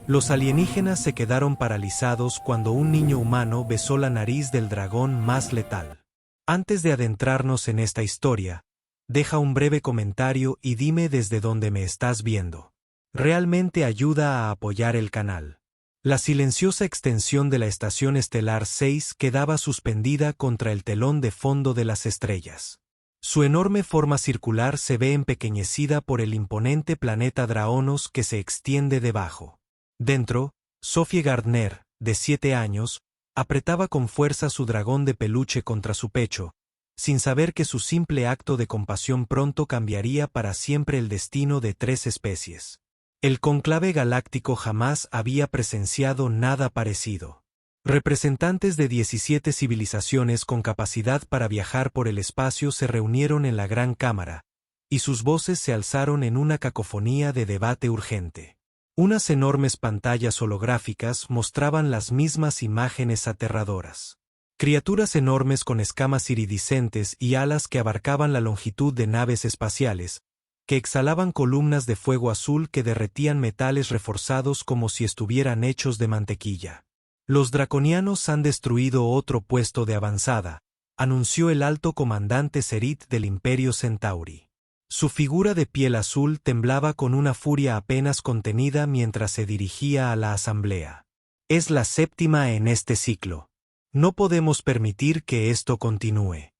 Los alienígenas se quedaron paralizados cuando un niño humano besó la nariz del dragón más letal. Antes de adentrarnos en esta historia, deja un breve comentario y dime desde dónde me estás viendo. Realmente ayuda a apoyar el canal. La silenciosa extensión de la estación estelar 6 quedaba suspendida contra el telón de fondo de las estrellas. Su enorme forma circular se ve empequeñecida por el imponente planeta Draonos que se extiende debajo. Dentro, Sophie Gardner, de 7 años, apretaba con fuerza su dragón de peluche contra su pecho, sin saber que su simple acto de compasión pronto cambiaría para siempre el destino de 3 especies. El cónclave galáctico jamás había presenciado nada parecido. Representantes de 17 civilizaciones con capacidad para viajar por el espacio se reunieron en la Gran Cámara, y sus voces se alzaron en una cacofonía de debate urgente. Unas enormes pantallas holográficas mostraban las mismas imágenes aterradoras. Criaturas enormes con escamas iridiscentes y alas que abarcaban la longitud de naves espaciales, que exhalaban columnas de fuego azul que derretían metales reforzados como si estuvieran hechos de mantequilla. Los draconianos han destruido otro puesto de avanzada, anunció el alto comandante Serit del Imperio Centauri. Su figura de piel azul temblaba con una furia apenas contenida mientras se dirigía a la asamblea. Es la 7ª en este ciclo. No podemos permitir que esto continúe.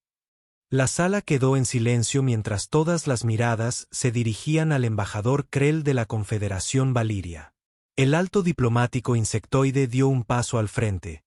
La sala quedó en silencio mientras todas las miradas se dirigían al embajador Krell de la Confederación Valiria. El alto diplomático insectoide dio un paso al frente.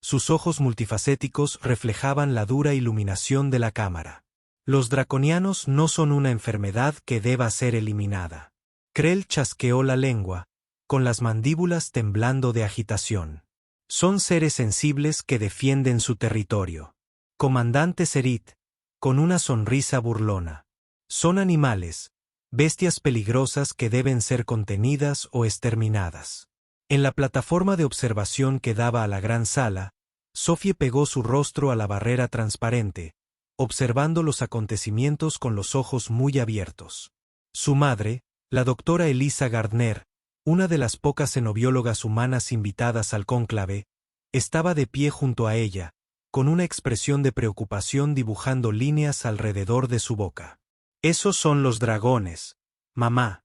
Sus ojos multifacéticos reflejaban la dura iluminación de la cámara. Los draconianos no son una enfermedad que deba ser eliminada. Krell chasqueó la lengua, con las mandíbulas temblando de agitación. Son seres sensibles que defienden su territorio. Comandante Serit, con una sonrisa burlona. Son animales, bestias peligrosas que deben ser contenidas o exterminadas. En la plataforma de observación que daba a la gran sala, Sophie pegó su rostro a la barrera transparente, observando los acontecimientos con los ojos muy abiertos. Su madre, la doctora Elisa Gardner, una de las pocas xenobiólogas humanas invitadas al cónclave, estaba de pie junto a ella, con una expresión de preocupación dibujando líneas alrededor de su boca. «Esos son los dragones, mamá»,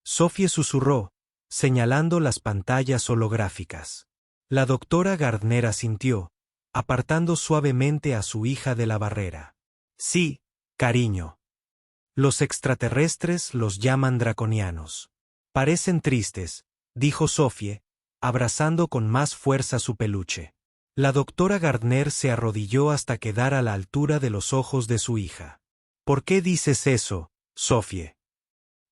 Sophie susurró, señalando las pantallas holográficas. La doctora Gardner asintió, apartando suavemente a su hija de la barrera. «Sí, cariño. Los extraterrestres los llaman draconianos. Parecen tristes», dijo Sophie, abrazando con más fuerza su peluche. La doctora Gardner se arrodilló hasta quedar a la altura de los ojos de su hija. «¿Por qué dices eso, Sophie?»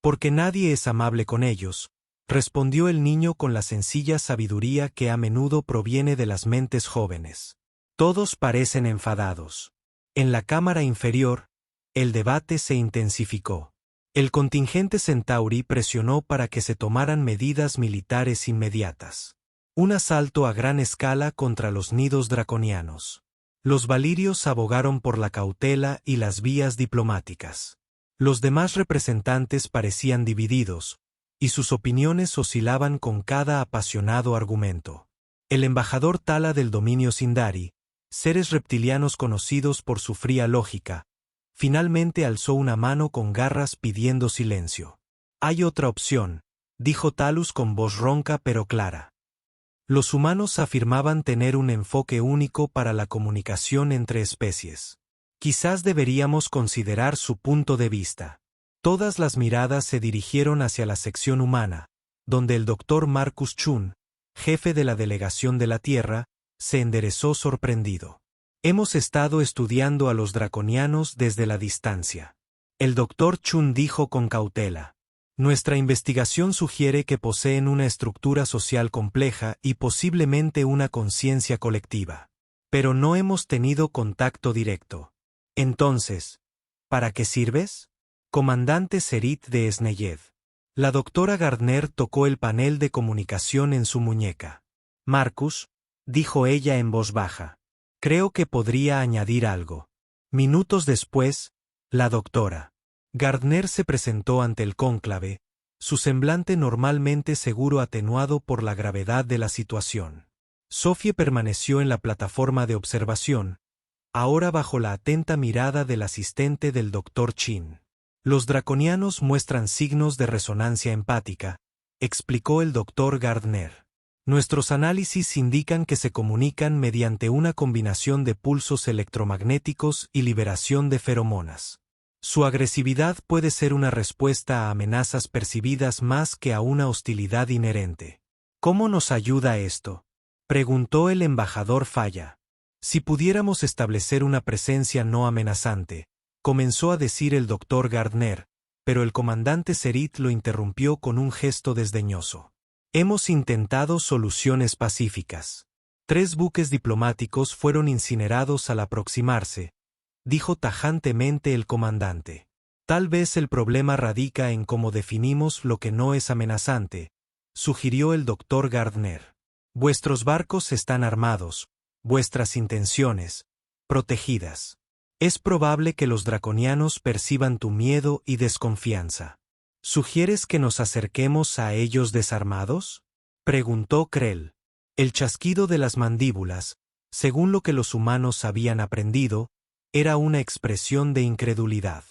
«Porque nadie es amable con ellos», respondió el niño con la sencilla sabiduría que a menudo proviene de las mentes jóvenes. Todos parecen enfadados. En la cámara inferior, el debate se intensificó. El contingente Centauri presionó para que se tomaran medidas militares inmediatas. Un asalto a gran escala contra los nidos draconianos. Los valirios abogaron por la cautela y las vías diplomáticas. Los demás representantes parecían divididos, y sus opiniones oscilaban con cada apasionado argumento. El embajador Tala del dominio Sindari, seres reptilianos conocidos por su fría lógica, finalmente alzó una mano con garras pidiendo silencio. «Hay otra opción», dijo Talus con voz ronca pero clara. Los humanos afirmaban tener un enfoque único para la comunicación entre especies. Quizás deberíamos considerar su punto de vista. Todas las miradas se dirigieron hacia la sección humana, donde el doctor Marcus Chun, jefe de la delegación de la Tierra, se enderezó sorprendido. «Hemos estado estudiando a los draconianos desde la distancia». El doctor Chun dijo con cautela. «Nuestra investigación sugiere que poseen una estructura social compleja y posiblemente una conciencia colectiva. Pero no hemos tenido contacto directo. Entonces, ¿para qué sirves?» Comandante Serit de Sneyed. La doctora Gardner tocó el panel de comunicación en su muñeca. «Marcus», dijo ella en voz baja. «Creo que podría añadir algo». Minutos después, la doctora Gardner se presentó ante el cónclave, su semblante normalmente seguro atenuado por la gravedad de la situación. Sophie permaneció en la plataforma de observación, ahora bajo la atenta mirada del asistente del Dr. Chin. Los draconianos muestran signos de resonancia empática, explicó el Dr. Gardner. Nuestros análisis indican que se comunican mediante una combinación de pulsos electromagnéticos y liberación de feromonas. Su agresividad puede ser una respuesta a amenazas percibidas más que a una hostilidad inherente. ¿Cómo nos ayuda esto?, preguntó el embajador Falla. Si pudiéramos establecer una presencia no amenazante, comenzó a decir el Dr. Gardner, pero el comandante Serit lo interrumpió con un gesto desdeñoso. Hemos intentado soluciones pacíficas. 3 buques diplomáticos fueron incinerados al aproximarse, dijo tajantemente el comandante. Tal vez el problema radica en cómo definimos lo que no es amenazante, sugirió el Dr. Gardner. Vuestros barcos están armados, vuestras intenciones, protegidas. Es probable que los draconianos perciban tu miedo y desconfianza. ¿Sugieres que nos acerquemos a ellos desarmados?, preguntó Krell. El chasquido de las mandíbulas, según lo que los humanos habían aprendido, era una expresión de incredulidad.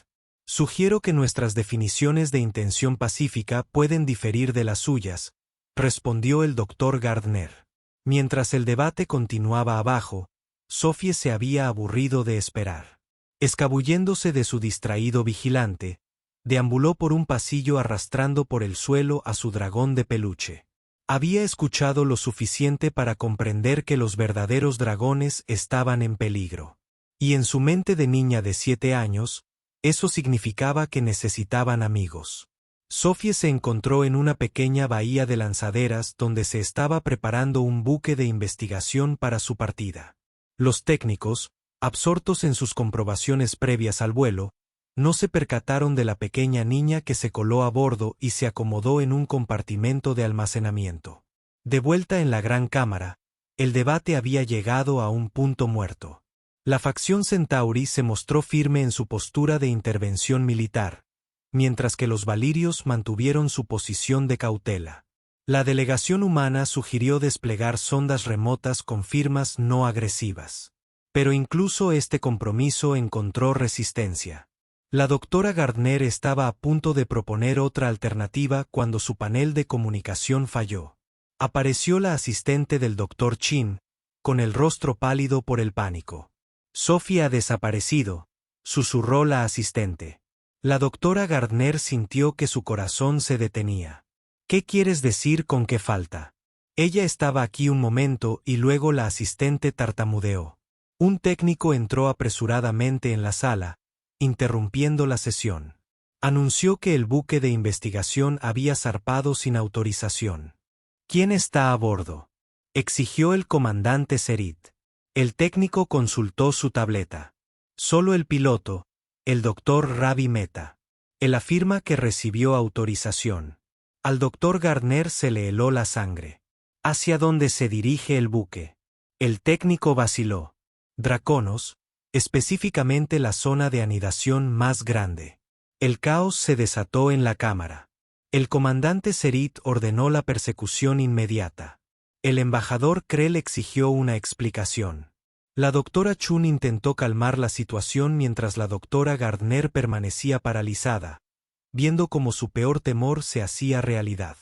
Sugiero que nuestras definiciones de intención pacífica pueden diferir de las suyas, respondió el Dr. Gardner. Mientras el debate continuaba abajo, Sophie se había aburrido de esperar. Escabulléndose de su distraído vigilante, deambuló por un pasillo arrastrando por el suelo a su dragón de peluche. Había escuchado lo suficiente para comprender que los verdaderos dragones estaban en peligro. Y en su mente de niña de 7 años, eso significaba que necesitaban amigos. Sophie se encontró en una pequeña bahía de lanzaderas donde se estaba preparando un buque de investigación para su partida. Los técnicos, absortos en sus comprobaciones previas al vuelo, no se percataron de la pequeña niña que se coló a bordo y se acomodó en un compartimento de almacenamiento. De vuelta en la gran cámara, el debate había llegado a un punto muerto. La facción Centauri se mostró firme en su postura de intervención militar, mientras que los valirios mantuvieron su posición de cautela. La delegación humana sugirió desplegar sondas remotas con firmas no agresivas. Pero incluso este compromiso encontró resistencia. La doctora Gardner estaba a punto de proponer otra alternativa cuando su panel de comunicación falló. Apareció la asistente del Dr. Chin, con el rostro pálido por el pánico. Sophie ha desaparecido, susurró la asistente. La doctora Gardner sintió que su corazón se detenía. ¿Qué quieres decir con qué falta? Ella estaba aquí un momento y luego la asistente tartamudeó. Un técnico entró apresuradamente en la sala, interrumpiendo la sesión. Anunció que el buque de investigación había zarpado sin autorización. ¿Quién está a bordo?, exigió el comandante Serit. El técnico consultó su tableta. Solo el piloto, el Dr. Ravi Mehta. Él afirma que recibió autorización. Al Dr. Gardner se le heló la sangre. ¿Hacia dónde se dirige el buque? El técnico vaciló. Draconos, específicamente la zona de anidación más grande. El caos se desató en la cámara. El comandante Serit ordenó la persecución inmediata. El embajador Krell exigió una explicación. La doctora Chun intentó calmar la situación mientras la doctora Gardner permanecía paralizada, viendo cómo su peor temor se hacía realidad.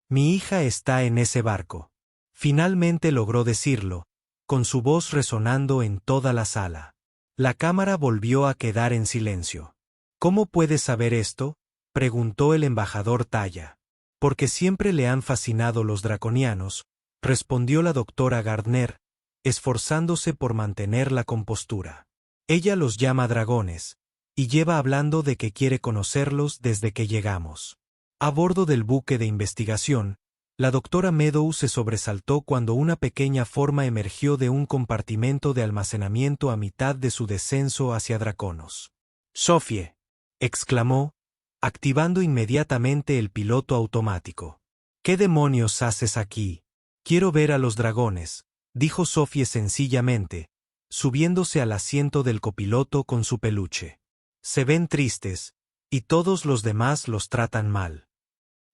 Mi hija está en ese barco. Finalmente logró decirlo, con su voz resonando en toda la sala. La cámara volvió a quedar en silencio. ¿Cómo puedes saber esto?, preguntó el embajador Talla. Porque siempre le han fascinado los draconianos, respondió la doctora Gardner, esforzándose por mantener la compostura. Ella los llama dragones, y lleva hablando de que quiere conocerlos desde que llegamos. A bordo del buque de investigación, la doctora Meadows se sobresaltó cuando una pequeña forma emergió de un compartimento de almacenamiento a mitad de su descenso hacia Draconos. «Sophie», exclamó, activando inmediatamente el piloto automático. «¿Qué demonios haces aquí? Quiero ver a los dragones», dijo Sophie sencillamente, subiéndose al asiento del copiloto con su peluche. «Se ven tristes, y todos los demás los tratan mal».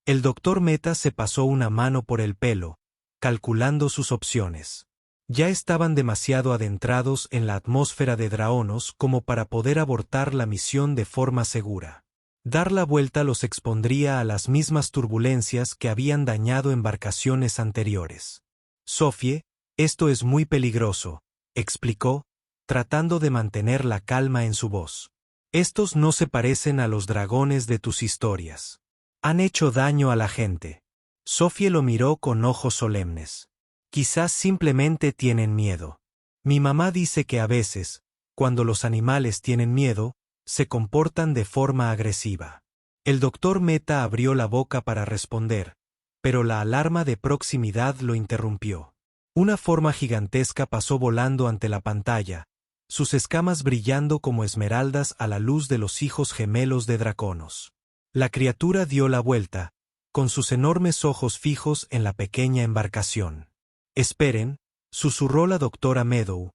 El doctor Meta se pasó una mano por el pelo, calculando sus opciones. Ya estaban demasiado adentrados en la atmósfera de Draonos como para poder abortar la misión de forma segura. Dar la vuelta los expondría a las mismas turbulencias que habían dañado embarcaciones anteriores. Sophie, esto es muy peligroso, explicó, tratando de mantener la calma en su voz. Estos no se parecen a los dragones de tus historias. Han hecho daño a la gente. Sophie lo miró con ojos solemnes. Quizás simplemente tienen miedo. Mi mamá dice que a veces, cuando los animales tienen miedo, se comportan de forma agresiva. El doctor Meta abrió la boca para responder, pero la alarma de proximidad lo interrumpió. Una forma gigantesca pasó volando ante la pantalla, sus escamas brillando como esmeraldas a la luz de los hijos gemelos de Draconos. La criatura dio la vuelta, con sus enormes ojos fijos en la pequeña embarcación. Esperen, susurró la doctora Meadow,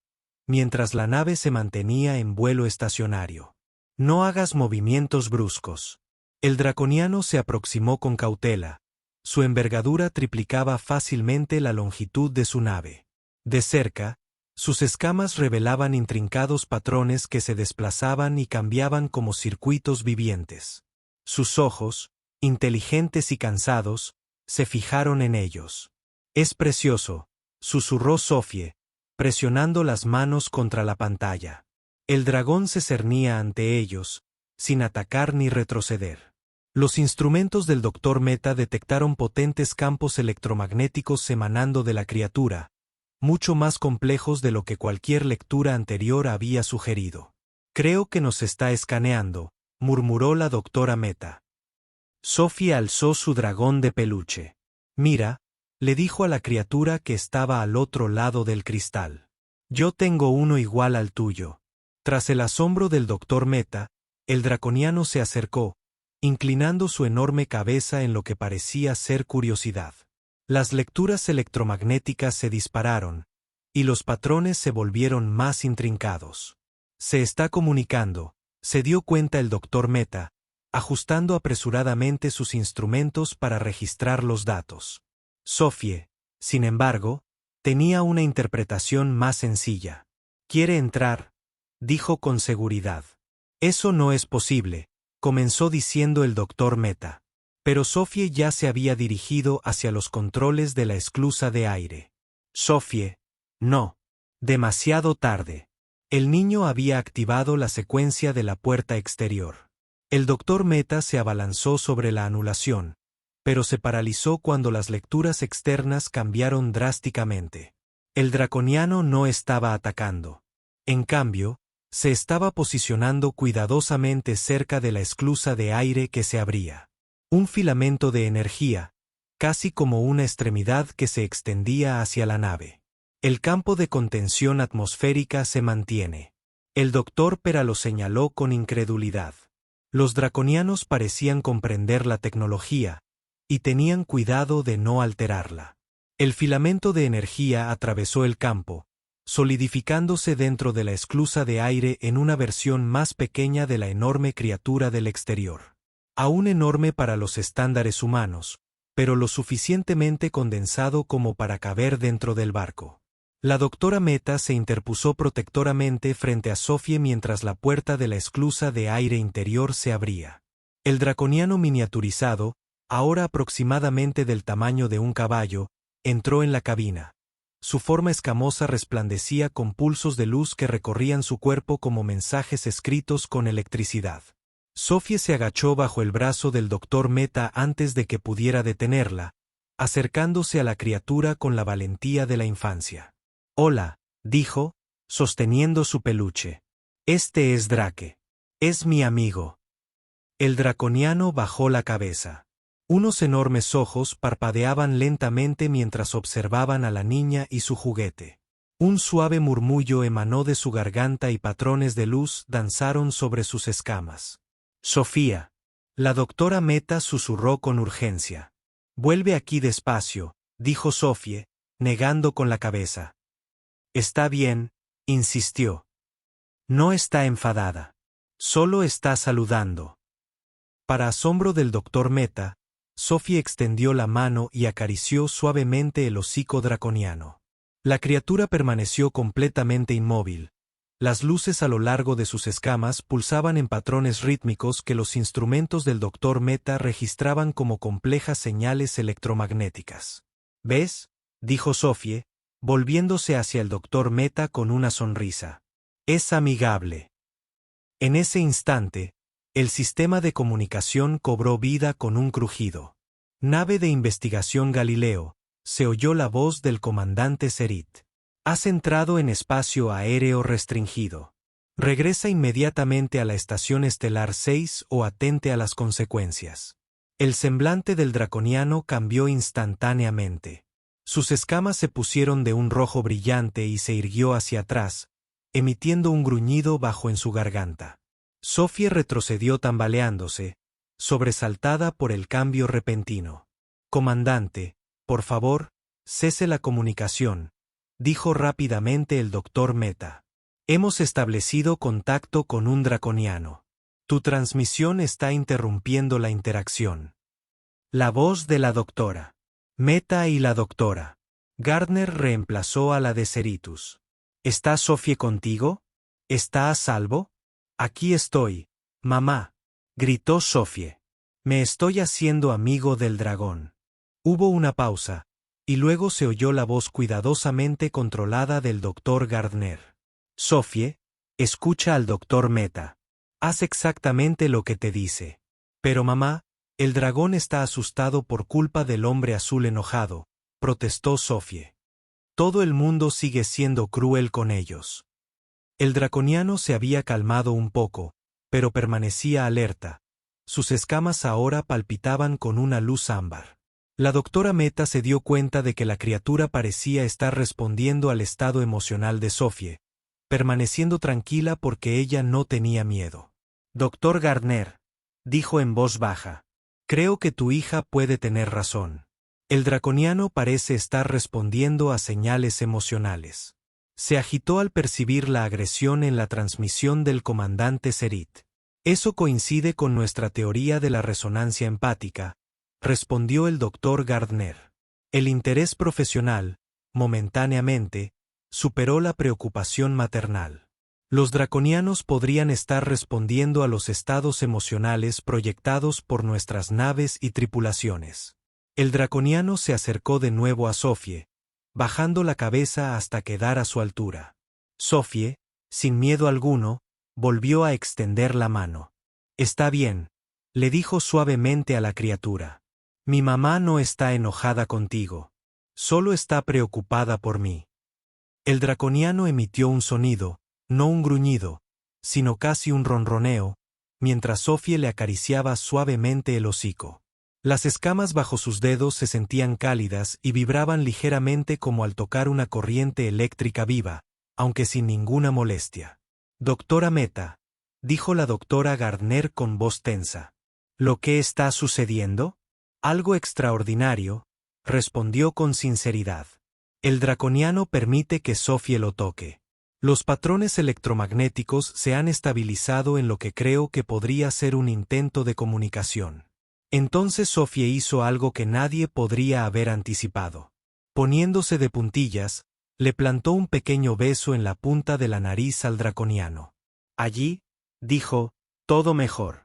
mientras la nave se mantenía en vuelo estacionario. No hagas movimientos bruscos. El draconiano se aproximó con cautela. Su envergadura triplicaba fácilmente la longitud de su nave. De cerca, sus escamas revelaban intrincados patrones que se desplazaban y cambiaban como circuitos vivientes. Sus ojos, inteligentes y cansados, se fijaron en ellos. Es precioso, susurró Sophie, presionando las manos contra la pantalla. El dragón se cernía ante ellos, sin atacar ni retroceder. Los instrumentos del doctor Meta detectaron potentes campos electromagnéticos emanando de la criatura, mucho más complejos de lo que cualquier lectura anterior había sugerido. Creo que nos está escaneando, murmuró la doctora Meta. Sophie alzó su dragón de peluche. Mira, le dijo a la criatura que estaba al otro lado del cristal. Yo tengo uno igual al tuyo. Tras el asombro del doctor Meta, el draconiano se acercó, inclinando su enorme cabeza en lo que parecía ser curiosidad. Las lecturas electromagnéticas se dispararon, y los patrones se volvieron más intrincados. Se está comunicando, se dio cuenta el doctor Meta, ajustando apresuradamente sus instrumentos para registrar los datos. Sophie, sin embargo, tenía una interpretación más sencilla. «Quiere entrar», dijo con seguridad. «Eso no es posible», comenzó diciendo el doctor Meta. Pero Sophie ya se había dirigido hacia los controles de la esclusa de aire. «Sophie, no. Demasiado tarde». El niño había activado la secuencia de la puerta exterior. El doctor Meta se abalanzó sobre la anulación, pero se paralizó cuando las lecturas externas cambiaron drásticamente. El draconiano no estaba atacando. En cambio, se estaba posicionando cuidadosamente cerca de la esclusa de aire que se abría. Un filamento de energía, casi como una extremidad que se extendía hacia la nave. El campo de contención atmosférica se mantiene. El doctor Pera lo señaló con incredulidad. Los draconianos parecían comprender la tecnología, y tenían cuidado de no alterarla. El filamento de energía atravesó el campo, solidificándose dentro de la esclusa de aire en una versión más pequeña de la enorme criatura del exterior. Aún enorme para los estándares humanos, pero lo suficientemente condensado como para caber dentro del barco. La doctora Meta se interpuso protectoramente frente a Sophie mientras la puerta de la esclusa de aire interior se abría. El draconiano miniaturizado, ahora aproximadamente del tamaño de un caballo, entró en la cabina. Su forma escamosa resplandecía con pulsos de luz que recorrían su cuerpo como mensajes escritos con electricidad. Sophie se agachó bajo el brazo del doctor Meta antes de que pudiera detenerla, acercándose a la criatura con la valentía de la infancia. «Hola», dijo, sosteniendo su peluche. «Este es Drake. Es mi amigo». El draconiano bajó la cabeza. Unos enormes ojos parpadeaban lentamente mientras observaban a la niña y su juguete. Un suave murmullo emanó de su garganta y patrones de luz danzaron sobre sus escamas. «Sofía». La doctora Meta susurró con urgencia. «Vuelve aquí despacio», dijo Sophie, negando con la cabeza. «Está bien», insistió. «No está enfadada. Solo está saludando». Para asombro del doctor Meta, Sophie extendió la mano y acarició suavemente el hocico draconiano. La criatura permaneció completamente inmóvil. Las luces a lo largo de sus escamas pulsaban en patrones rítmicos que los instrumentos del Dr. Meta registraban como complejas señales electromagnéticas. ¿Ves?, dijo Sophie, volviéndose hacia el Dr. Meta con una sonrisa. Es amigable. En ese instante, el sistema de comunicación cobró vida con un crujido. Nave de investigación Galileo, se oyó la voz del comandante Cerit. Has entrado en espacio aéreo restringido. Regresa inmediatamente a la estación estelar 6 o atente a las consecuencias. El semblante del draconiano cambió instantáneamente. Sus escamas se pusieron de un rojo brillante y se irguió hacia atrás, emitiendo un gruñido bajo en su garganta. Sophie retrocedió tambaleándose, sobresaltada por el cambio repentino. Comandante, por favor, cese la comunicación, dijo rápidamente el Dr. Meta. Hemos establecido contacto con un draconiano. Tu transmisión está interrumpiendo la interacción. La voz de la doctora Meta y la doctora Gardner reemplazó a la de Ceritus. ¿Está Sophie contigo? ¿Está a salvo? Aquí estoy, mamá, gritó Sophie. Me estoy haciendo amigo del dragón. Hubo una pausa, y luego se oyó la voz cuidadosamente controlada del Dr. Gardner. Sophie, escucha al Dr. Meta. Haz exactamente lo que te dice. Pero mamá, el dragón está asustado por culpa del hombre azul enojado, protestó Sophie. Todo el mundo sigue siendo cruel con ellos. El draconiano se había calmado un poco, pero permanecía alerta. Sus escamas ahora palpitaban con una luz ámbar. La doctora Meta se dio cuenta de que la criatura parecía estar respondiendo al estado emocional de Sophie, permaneciendo tranquila porque ella no tenía miedo. Dr. Gardner, dijo en voz baja, creo que tu hija puede tener razón. El draconiano parece estar respondiendo a señales emocionales. Se agitó al percibir la agresión en la transmisión del comandante Cerit. Eso coincide con nuestra teoría de la resonancia empática, respondió el Dr. Gardner. El interés profesional, momentáneamente, superó la preocupación maternal. Los draconianos podrían estar respondiendo a los estados emocionales proyectados por nuestras naves y tripulaciones. El draconiano se acercó de nuevo a Sophie, bajando la cabeza hasta quedar a su altura. Sophie, sin miedo alguno, volvió a extender la mano. Está bien, le dijo suavemente a la criatura. Mi mamá no está enojada contigo. Solo está preocupada por mí. El draconiano emitió un sonido, no un gruñido, sino casi un ronroneo, mientras Sophie le acariciaba suavemente el hocico. Las escamas bajo sus dedos se sentían cálidas y vibraban ligeramente como al tocar una corriente eléctrica viva, aunque sin ninguna molestia. Doctora Meta, dijo la doctora Gardner con voz tensa. ¿Lo que está sucediendo? Algo extraordinario, respondió con sinceridad. El draconiano permite que Sophie lo toque. Los patrones electromagnéticos se han estabilizado en lo que creo que podría ser un intento de comunicación. Entonces Sophie hizo algo que nadie podría haber anticipado. Poniéndose de puntillas, le plantó un pequeño beso en la punta de la nariz al draconiano. Allí, dijo, todo mejor.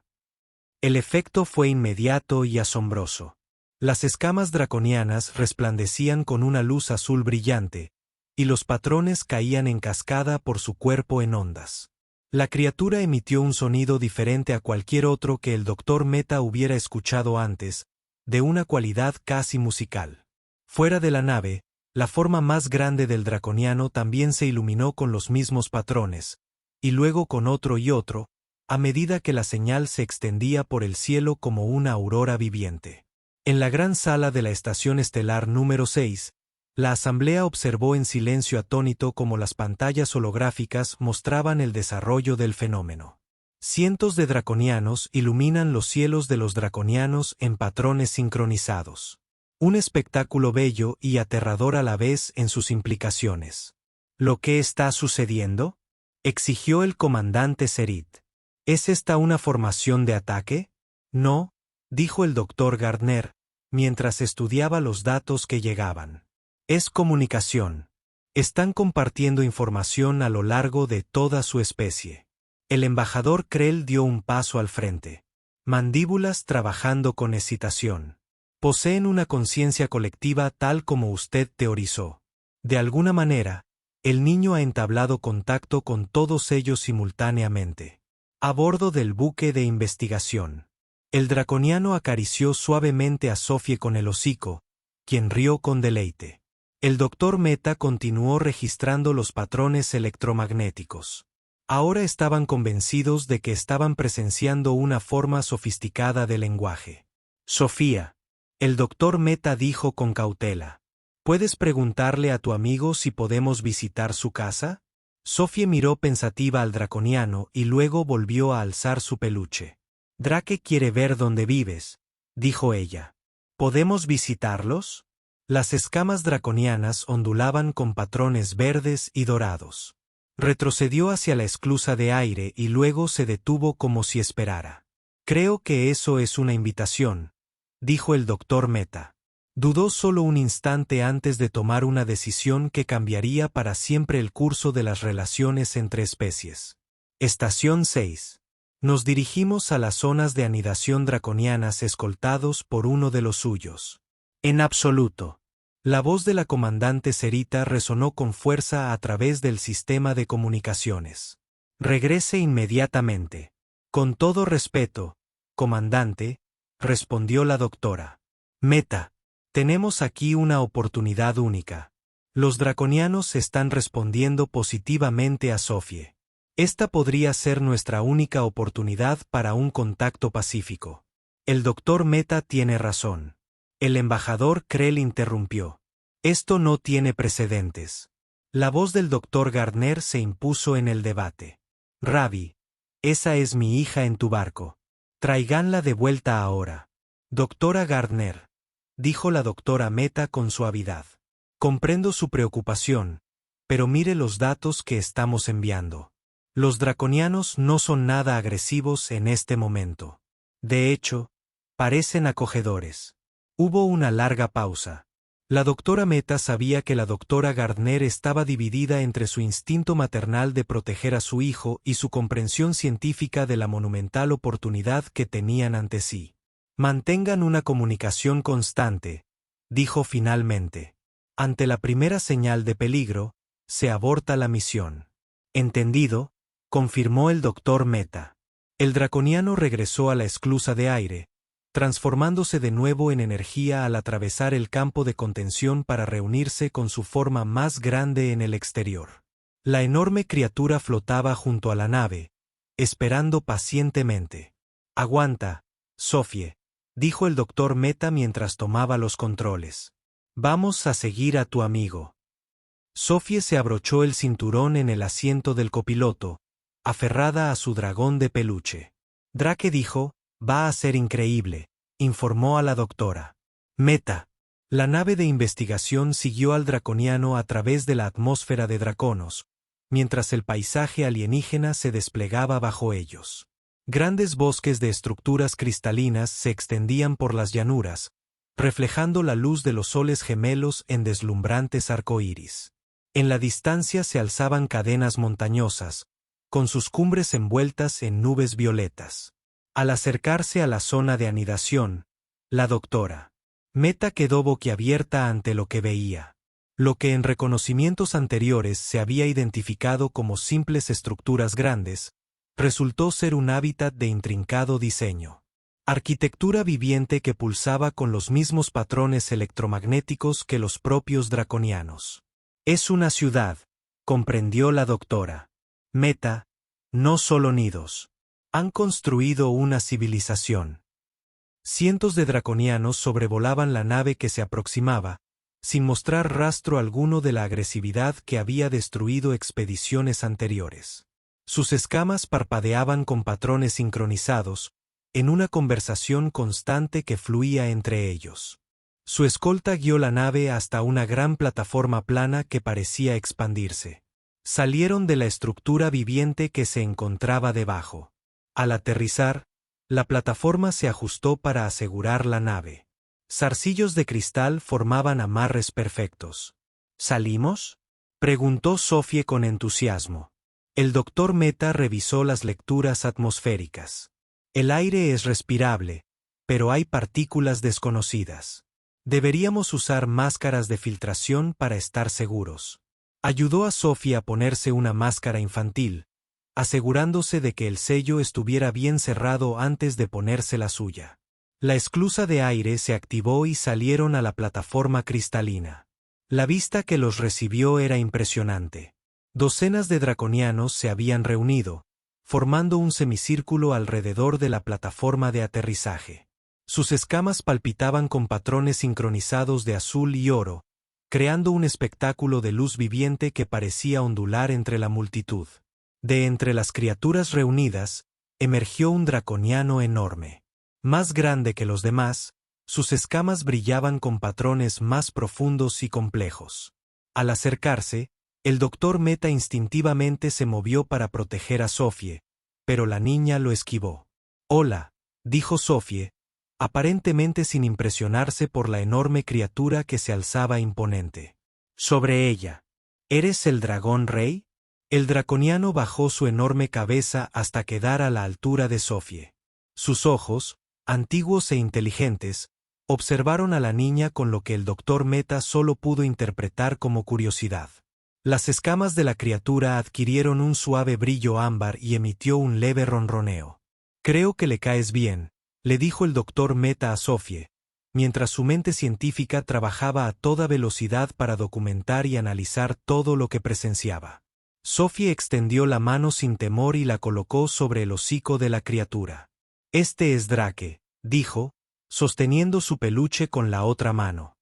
El efecto fue inmediato y asombroso. Las escamas draconianas resplandecían con una luz azul brillante, y los patrones caían en cascada por su cuerpo en ondas. La criatura emitió un sonido diferente a cualquier otro que el Dr. Meta hubiera escuchado antes, de una cualidad casi musical. Fuera de la nave, la forma más grande del draconiano también se iluminó con los mismos patrones, y luego con otro y otro, a medida que la señal se extendía por el cielo como una aurora viviente. En la gran sala de la estación estelar número 6, la asamblea observó en silencio atónito cómo las pantallas holográficas mostraban el desarrollo del fenómeno. Cientos de draconianos iluminan los cielos de los draconianos en patrones sincronizados. Un espectáculo bello y aterrador a la vez en sus implicaciones. ¿Lo que está sucediendo?, exigió el comandante Cerit. ¿Es esta una formación de ataque? No, dijo el Dr. Gardner, mientras estudiaba los datos que llegaban. Es comunicación. Están compartiendo información a lo largo de toda su especie. El embajador Krell dio un paso al frente. Mandíbulas trabajando con excitación. Poseen una conciencia colectiva tal como usted teorizó. De alguna manera, el niño ha entablado contacto con todos ellos simultáneamente. A bordo del buque de investigación. El draconiano acarició suavemente a Sophie con el hocico, quien rió con deleite. El doctor Meta continuó registrando los patrones electromagnéticos. Ahora estaban convencidos de que estaban presenciando una forma sofisticada de lenguaje. Sofía, el doctor Meta dijo con cautela. ¿Puedes preguntarle a tu amigo si podemos visitar su casa? Sophie miró pensativa al draconiano y luego volvió a alzar su peluche. Drake quiere ver dónde vives, dijo ella. ¿Podemos visitarlos? Las escamas draconianas ondulaban con patrones verdes y dorados. Retrocedió hacia la esclusa de aire y luego se detuvo como si esperara. Creo que eso es una invitación, dijo el doctor Meta. Dudó solo un instante antes de tomar una decisión que cambiaría para siempre el curso de las relaciones entre especies. Estación 6. Nos dirigimos a las zonas de anidación draconianas escoltados por uno de los suyos. En absoluto. La voz de la comandante Serita resonó con fuerza a través del sistema de comunicaciones. Regrese inmediatamente. Con todo respeto, comandante, respondió la doctora. Meta, tenemos aquí una oportunidad única. Los draconianos están respondiendo positivamente a Sophie. Esta podría ser nuestra única oportunidad para un contacto pacífico. El doctor Meta tiene razón. El embajador Krell interrumpió. Esto no tiene precedentes. La voz del doctor Gardner se impuso en el debate. Ravi, esa es mi hija en tu barco. Tráiganla de vuelta ahora. Doctora Gardner, dijo la doctora Meta con suavidad. Comprendo su preocupación, pero mire los datos que estamos enviando. Los draconianos no son nada agresivos en este momento. De hecho, parecen acogedores. Hubo una larga pausa. La doctora Meta sabía que la doctora Gardner estaba dividida entre su instinto maternal de proteger a su hijo y su comprensión científica de la monumental oportunidad que tenían ante sí. Mantengan una comunicación constante, dijo finalmente. Ante la primera señal de peligro, se aborta la misión. Entendido, confirmó el doctor Meta. El draconiano regresó a la esclusa de aire, transformándose de nuevo en energía al atravesar el campo de contención para reunirse con su forma más grande en el exterior. La enorme criatura flotaba junto a la nave, esperando pacientemente. Aguanta, Sophie, dijo el doctor Meta mientras tomaba los controles. Vamos a seguir a tu amigo. Sophie se abrochó el cinturón en el asiento del copiloto, aferrada a su dragón de peluche. Drake dijo, va a ser increíble, informó a la doctora. Meta. La nave de investigación siguió al draconiano a través de la atmósfera de Draconos, mientras el paisaje alienígena se desplegaba bajo ellos. Grandes bosques de estructuras cristalinas se extendían por las llanuras, reflejando la luz de los soles gemelos en deslumbrantes arcoíris. En la distancia se alzaban cadenas montañosas, con sus cumbres envueltas en nubes violetas. Al acercarse a la zona de anidación, la doctora Meta quedó boquiabierta ante lo que veía. Lo que en reconocimientos anteriores se había identificado como simples estructuras grandes, resultó ser un hábitat de intrincado diseño. Arquitectura viviente que pulsaba con los mismos patrones electromagnéticos que los propios draconianos. Es una ciudad, comprendió la doctora Meta, no solo nidos. Han construido una civilización. Cientos de draconianos sobrevolaban la nave que se aproximaba, sin mostrar rastro alguno de la agresividad que había destruido expediciones anteriores. Sus escamas parpadeaban con patrones sincronizados, en una conversación constante que fluía entre ellos. Su escolta guió la nave hasta una gran plataforma plana que parecía expandirse. Salieron de la estructura viviente que se encontraba debajo. Al aterrizar, la plataforma se ajustó para asegurar la nave. Zarcillos de cristal formaban amarres perfectos. ¿Salimos?, preguntó Sophie con entusiasmo. El doctor Meta revisó las lecturas atmosféricas. El aire es respirable, pero hay partículas desconocidas. Deberíamos usar máscaras de filtración para estar seguros. Ayudó a Sophie a ponerse una máscara infantil, asegurándose de que el sello estuviera bien cerrado antes de ponerse la suya. La esclusa de aire se activó y salieron a la plataforma cristalina. La vista que los recibió era impresionante. Docenas de draconianos se habían reunido, formando un semicírculo alrededor de la plataforma de aterrizaje. Sus escamas palpitaban con patrones sincronizados de azul y oro, creando un espectáculo de luz viviente que parecía ondular entre la multitud. De entre las criaturas reunidas, emergió un draconiano enorme. Más grande que los demás, sus escamas brillaban con patrones más profundos y complejos. Al acercarse, el doctor Meta instintivamente se movió para proteger a Sophie, pero la niña lo esquivó. «Hola», dijo Sophie, aparentemente sin impresionarse por la enorme criatura que se alzaba imponente. Sobre ella. «¿Eres el dragón rey?». El draconiano bajó su enorme cabeza hasta quedar a la altura de Sophie. Sus ojos, antiguos e inteligentes, observaron a la niña con lo que el doctor Meta solo pudo interpretar como curiosidad. Las escamas de la criatura adquirieron un suave brillo ámbar y emitió un leve ronroneo. «Creo que le caes bien», le dijo el doctor Meta a Sophie, mientras su mente científica trabajaba a toda velocidad para documentar y analizar todo lo que presenciaba. Sophie extendió la mano sin temor y la colocó sobre el hocico de la criatura. «Este es Drake», dijo, sosteniendo su peluche con la otra mano.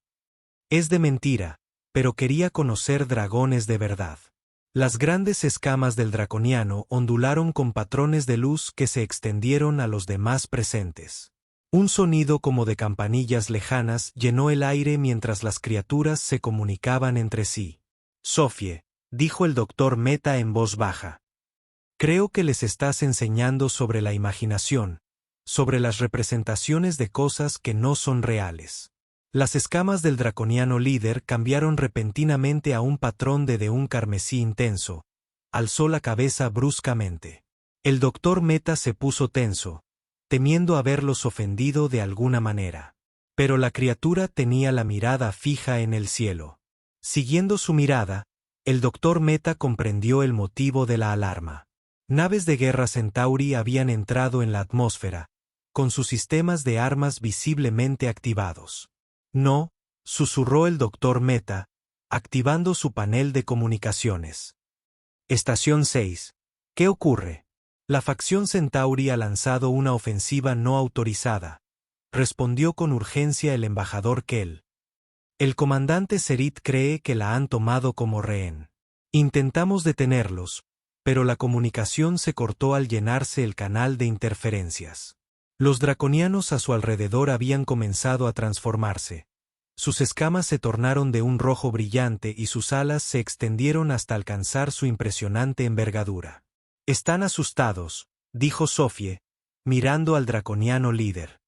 «Es de mentira, pero quería conocer dragones de verdad». Las grandes escamas del draconiano ondularon con patrones de luz que se extendieron a los demás presentes. Un sonido como de campanillas lejanas llenó el aire mientras las criaturas se comunicaban entre sí. «Sophie», dijo el doctor Meta en voz baja. «Creo que les estás enseñando sobre la imaginación, sobre las representaciones de cosas que no son reales». Las escamas del draconiano líder cambiaron repentinamente a un patrón de un carmesí intenso. Alzó la cabeza bruscamente. El doctor Meta se puso tenso, temiendo haberlos ofendido de alguna manera. Pero la criatura tenía la mirada fija en el cielo. Siguiendo su mirada, el doctor Meta comprendió el motivo de la alarma. Naves de guerra Centauri habían entrado en la atmósfera, con sus sistemas de armas visiblemente activados. «No», susurró el doctor Meta, activando su panel de comunicaciones. Estación 6. ¿Qué ocurre? La facción Centauri ha lanzado una ofensiva no autorizada, respondió con urgencia el embajador Kell. El comandante Serit cree que la han tomado como rehén. Intentamos detenerlos, pero la comunicación se cortó al llenarse el canal de interferencias. Los draconianos a su alrededor habían comenzado a transformarse. Sus escamas se tornaron de un rojo brillante y sus alas se extendieron hasta alcanzar su impresionante envergadura. «Están asustados», dijo Sophie, mirando al draconiano líder.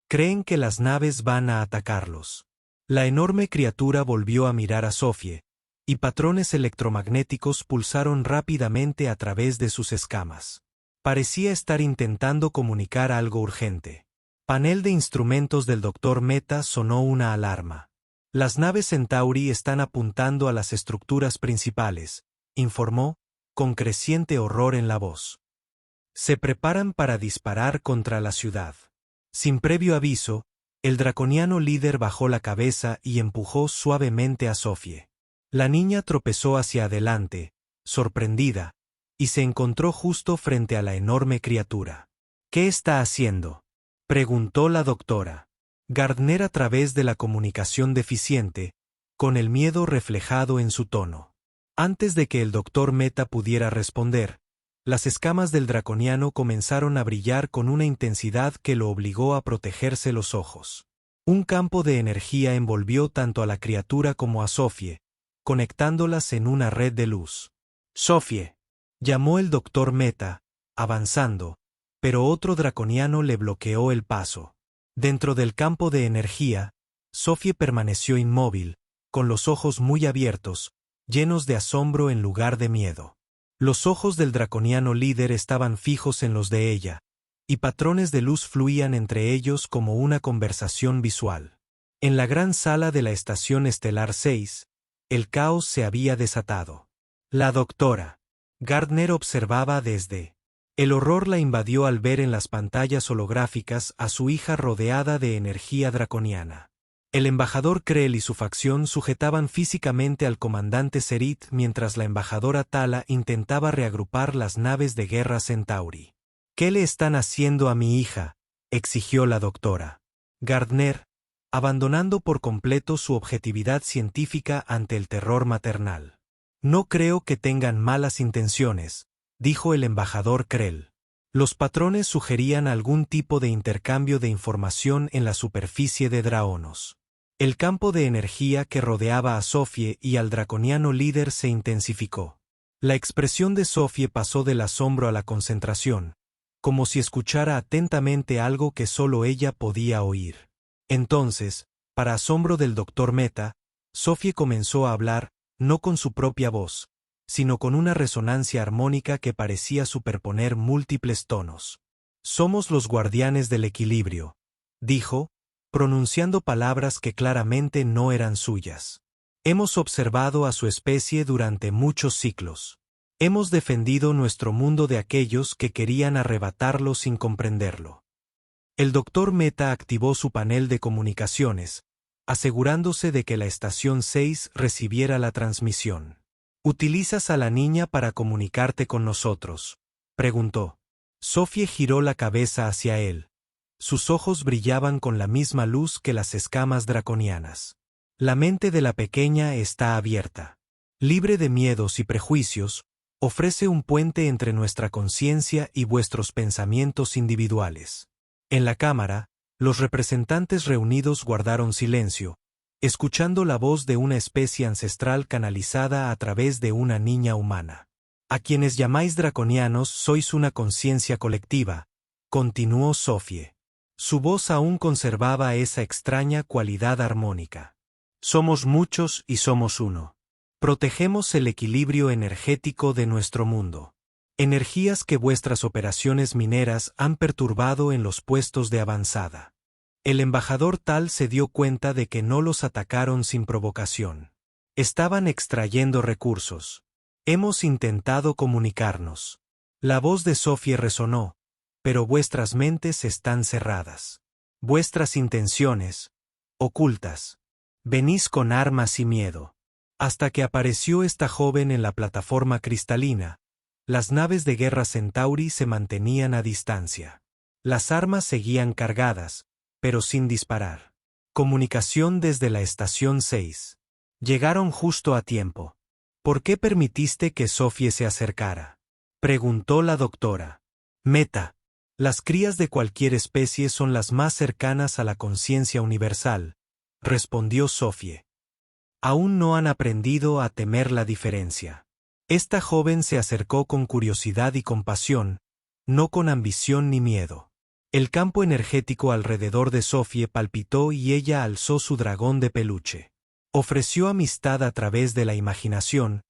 «Creen que las naves van a atacarlos». La enorme criatura volvió a mirar a Sophie, y patrones electromagnéticos pulsaron rápidamente a través de sus escamas. Parecía estar intentando comunicar algo urgente. Panel de instrumentos del doctor Meta sonó una alarma. «Las naves Centauri están apuntando a las estructuras principales», informó, con creciente horror en la voz. «Se preparan para disparar contra la ciudad». Sin previo aviso, el draconiano líder bajó la cabeza y empujó suavemente a Sophie. La niña tropezó hacia adelante, sorprendida, y se encontró justo frente a la enorme criatura. «¿Qué está haciendo?», preguntó la doctora Gardner a través de la comunicación deficiente, con el miedo reflejado en su tono. Antes de que el doctor Meta pudiera responder, las escamas del draconiano comenzaron a brillar con una intensidad que lo obligó a protegerse los ojos. Un campo de energía envolvió tanto a la criatura como a Sophie, conectándolas en una red de luz. «Sophie», llamó el doctor Meta, avanzando, pero otro draconiano le bloqueó el paso. Dentro del campo de energía, Sophie permaneció inmóvil, con los ojos muy abiertos, llenos de asombro en lugar de miedo. Los ojos del draconiano líder estaban fijos en los de ella, y patrones de luz fluían entre ellos como una conversación visual. En la gran sala de la estación estelar 6, el caos se había desatado. La doctora Gardner observaba desde. El horror la invadió al ver en las pantallas holográficas a su hija rodeada de energía draconiana. El embajador Krell y su facción sujetaban físicamente al comandante Serit mientras la embajadora Tala intentaba reagrupar las naves de guerra Centauri. «¿Qué le están haciendo a mi hija?», exigió la doctora Gardner, abandonando por completo su objetividad científica ante el terror maternal. «No creo que tengan malas intenciones», dijo el embajador Krell. Los patrones sugerían algún tipo de intercambio de información en la superficie de Draonos. El campo de energía que rodeaba a Sophie y al draconiano líder se intensificó. La expresión de Sophie pasó del asombro a la concentración, como si escuchara atentamente algo que solo ella podía oír. Entonces, para asombro del Dr. Meta, Sophie comenzó a hablar, no con su propia voz, sino con una resonancia armónica que parecía superponer múltiples tonos. «Somos los guardianes del equilibrio», dijo, pronunciando palabras que claramente no eran suyas. «Hemos observado a su especie durante muchos ciclos. Hemos defendido nuestro mundo de aquellos que querían arrebatarlo sin comprenderlo». El Dr. Meta activó su panel de comunicaciones, asegurándose de que la estación 6 recibiera la transmisión. «¿Utilizas a la niña para comunicarte con nosotros?», preguntó. Sophie giró la cabeza hacia él. Sus ojos brillaban con la misma luz que las escamas draconianas. «La mente de la pequeña está abierta. Libre de miedos y prejuicios, ofrece un puente entre nuestra conciencia y vuestros pensamientos individuales». En la cámara, los representantes reunidos guardaron silencio, escuchando la voz de una especie ancestral canalizada a través de una niña humana. «A quienes llamáis draconianos sois una conciencia colectiva», continuó Sophie. Su voz aún conservaba esa extraña cualidad armónica. «Somos muchos y somos uno. Protegemos el equilibrio energético de nuestro mundo. Energías que vuestras operaciones mineras han perturbado en los puestos de avanzada». El embajador Tal se dio cuenta de que no los atacaron sin provocación. Estaban extrayendo recursos. «Hemos intentado comunicarnos». La voz de Sophie resonó. «Pero vuestras mentes están cerradas. Vuestras intenciones, ocultas. Venís con armas y miedo». Hasta que apareció esta joven en la plataforma cristalina, las naves de guerra Centauri se mantenían a distancia. Las armas seguían cargadas, pero sin disparar. Comunicación desde la estación 6. Llegaron justo a tiempo. «¿Por qué permitiste que Sophie se acercara?», preguntó la doctora Meta. «Las crías de cualquier especie son las más cercanas a la conciencia universal», respondió Sophie. «Aún no han aprendido a temer la diferencia». Esta joven se acercó con curiosidad y compasión, no con ambición ni miedo. El campo energético alrededor de Sophie palpitó y ella alzó su dragón de peluche. Ofreció amistad a través de la imaginación,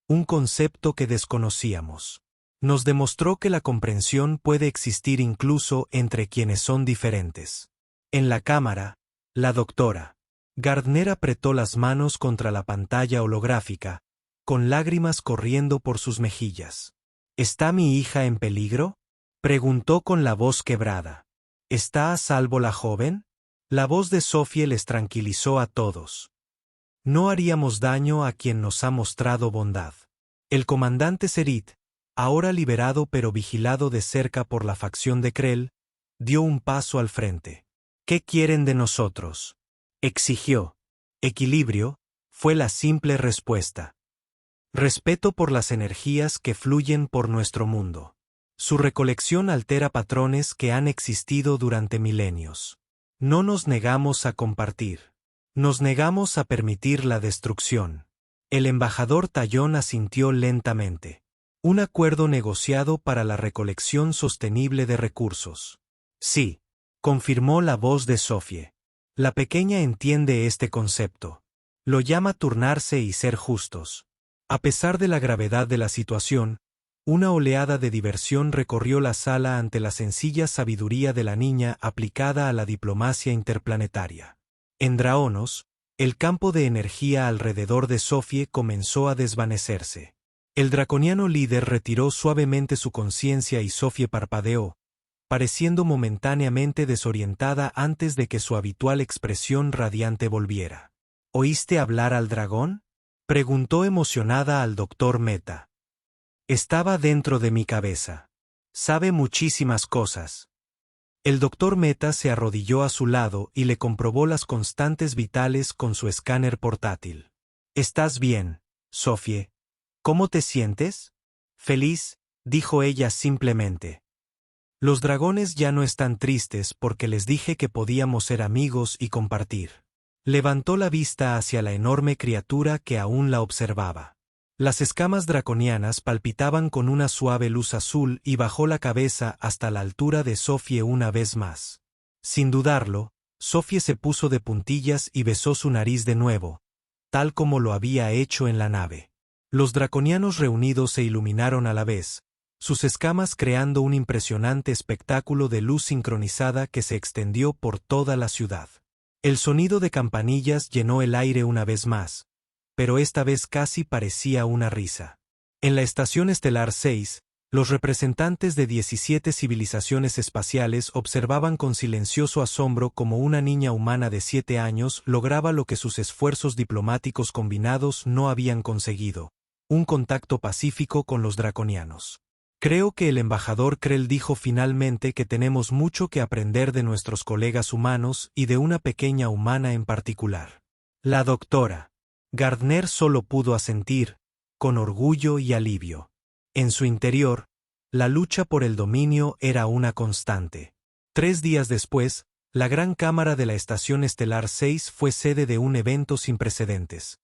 un concepto que desconocíamos. Nos demostró que la comprensión puede existir incluso entre quienes son diferentes. En la cámara, la doctora Gardner apretó las manos contra la pantalla holográfica, con lágrimas corriendo por sus mejillas. «¿Está mi hija en peligro?», preguntó con la voz quebrada. «¿Está a salvo la joven?». La voz de Sophie les tranquilizó a todos. «No haríamos daño a quien nos ha mostrado bondad». El comandante Serit, ahora liberado pero vigilado de cerca por la facción de Krell, dio un paso al frente. «¿Qué quieren de nosotros?», exigió. «Equilibrio», fue la simple respuesta. «Respeto por las energías que fluyen por nuestro mundo. Su recolección altera patrones que han existido durante milenios. No nos negamos a compartir. Nos negamos a permitir la destrucción». El embajador Tallón asintió lentamente. «Un acuerdo negociado para la recolección sostenible de recursos». «Sí», confirmó la voz de Sophie. La pequeña entiende este concepto. Lo llama turnarse y ser justos. A pesar de la gravedad de la situación, una oleada de diversión recorrió la sala ante la sencilla sabiduría de la niña aplicada a la diplomacia interplanetaria. En Draonos, el campo de energía alrededor de Sophie comenzó a desvanecerse. El draconiano líder retiró suavemente su conciencia y Sophie parpadeó, pareciendo momentáneamente desorientada antes de que su habitual expresión radiante volviera. ¿Oíste hablar al dragón?, preguntó emocionada al doctor Meta. Estaba dentro de mi cabeza. Sabe muchísimas cosas. El doctor Meta se arrodilló a su lado y le comprobó las constantes vitales con su escáner portátil. ¿Estás bien, Sophie? ¿Cómo te sientes? Feliz, dijo ella simplemente. Los dragones ya no están tristes porque les dije que podíamos ser amigos y compartir. Levantó la vista hacia la enorme criatura que aún la observaba. Las escamas draconianas palpitaban con una suave luz azul y bajó la cabeza hasta la altura de Sophie una vez más. Sin dudarlo, Sophie se puso de puntillas y besó su nariz de nuevo, tal como lo había hecho en la nave. Los draconianos reunidos se iluminaron a la vez, sus escamas creando un impresionante espectáculo de luz sincronizada que se extendió por toda la ciudad. El sonido de campanillas llenó el aire una vez más, pero esta vez casi parecía una risa. En la Estación Estelar 6, los representantes de 17 civilizaciones espaciales observaban con silencioso asombro cómo una niña humana de 7 años lograba lo que sus esfuerzos diplomáticos combinados no habían conseguido: un contacto pacífico con los draconianos. Creo que el embajador Krell dijo finalmente que tenemos mucho que aprender de nuestros colegas humanos y de una pequeña humana en particular. La doctora Gardner solo pudo asentir, con orgullo y alivio. En su interior, la lucha por el dominio era una constante. 3 días después, la Gran Cámara de la Estación Estelar 6 fue sede de un evento sin precedentes.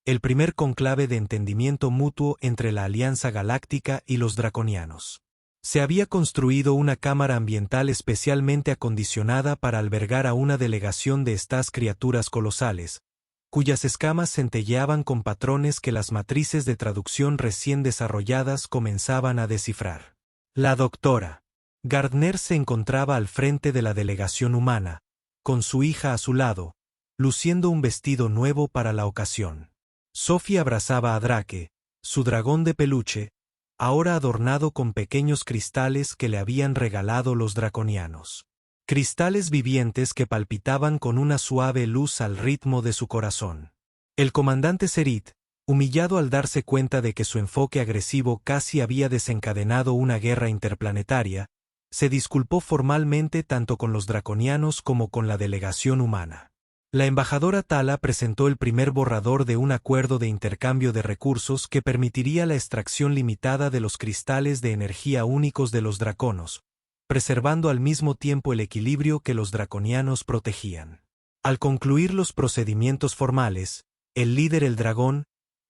El primer conclave de entendimiento mutuo entre la Alianza Galáctica y los draconianos. Se había construido una cámara ambiental especialmente acondicionada para albergar a una delegación de estas criaturas colosales, cuyas escamas centelleaban con patrones que las matrices de traducción recién desarrolladas comenzaban a descifrar. La doctora Gardner se encontraba al frente de la delegación humana, con su hija a su lado, luciendo un vestido nuevo para la ocasión. Sophie abrazaba a Drake, su dragón de peluche, ahora adornado con pequeños cristales que le habían regalado los draconianos. Cristales vivientes que palpitaban con una suave luz al ritmo de su corazón. El comandante Serit, humillado al darse cuenta de que su enfoque agresivo casi había desencadenado una guerra interplanetaria, se disculpó formalmente tanto con los draconianos como con la delegación humana. La embajadora Tala presentó el primer borrador de un acuerdo de intercambio de recursos que permitiría la extracción limitada de los cristales de energía únicos de los draconos, preservando al mismo tiempo el equilibrio que los draconianos protegían. Al concluir los procedimientos formales, el líder el dragón,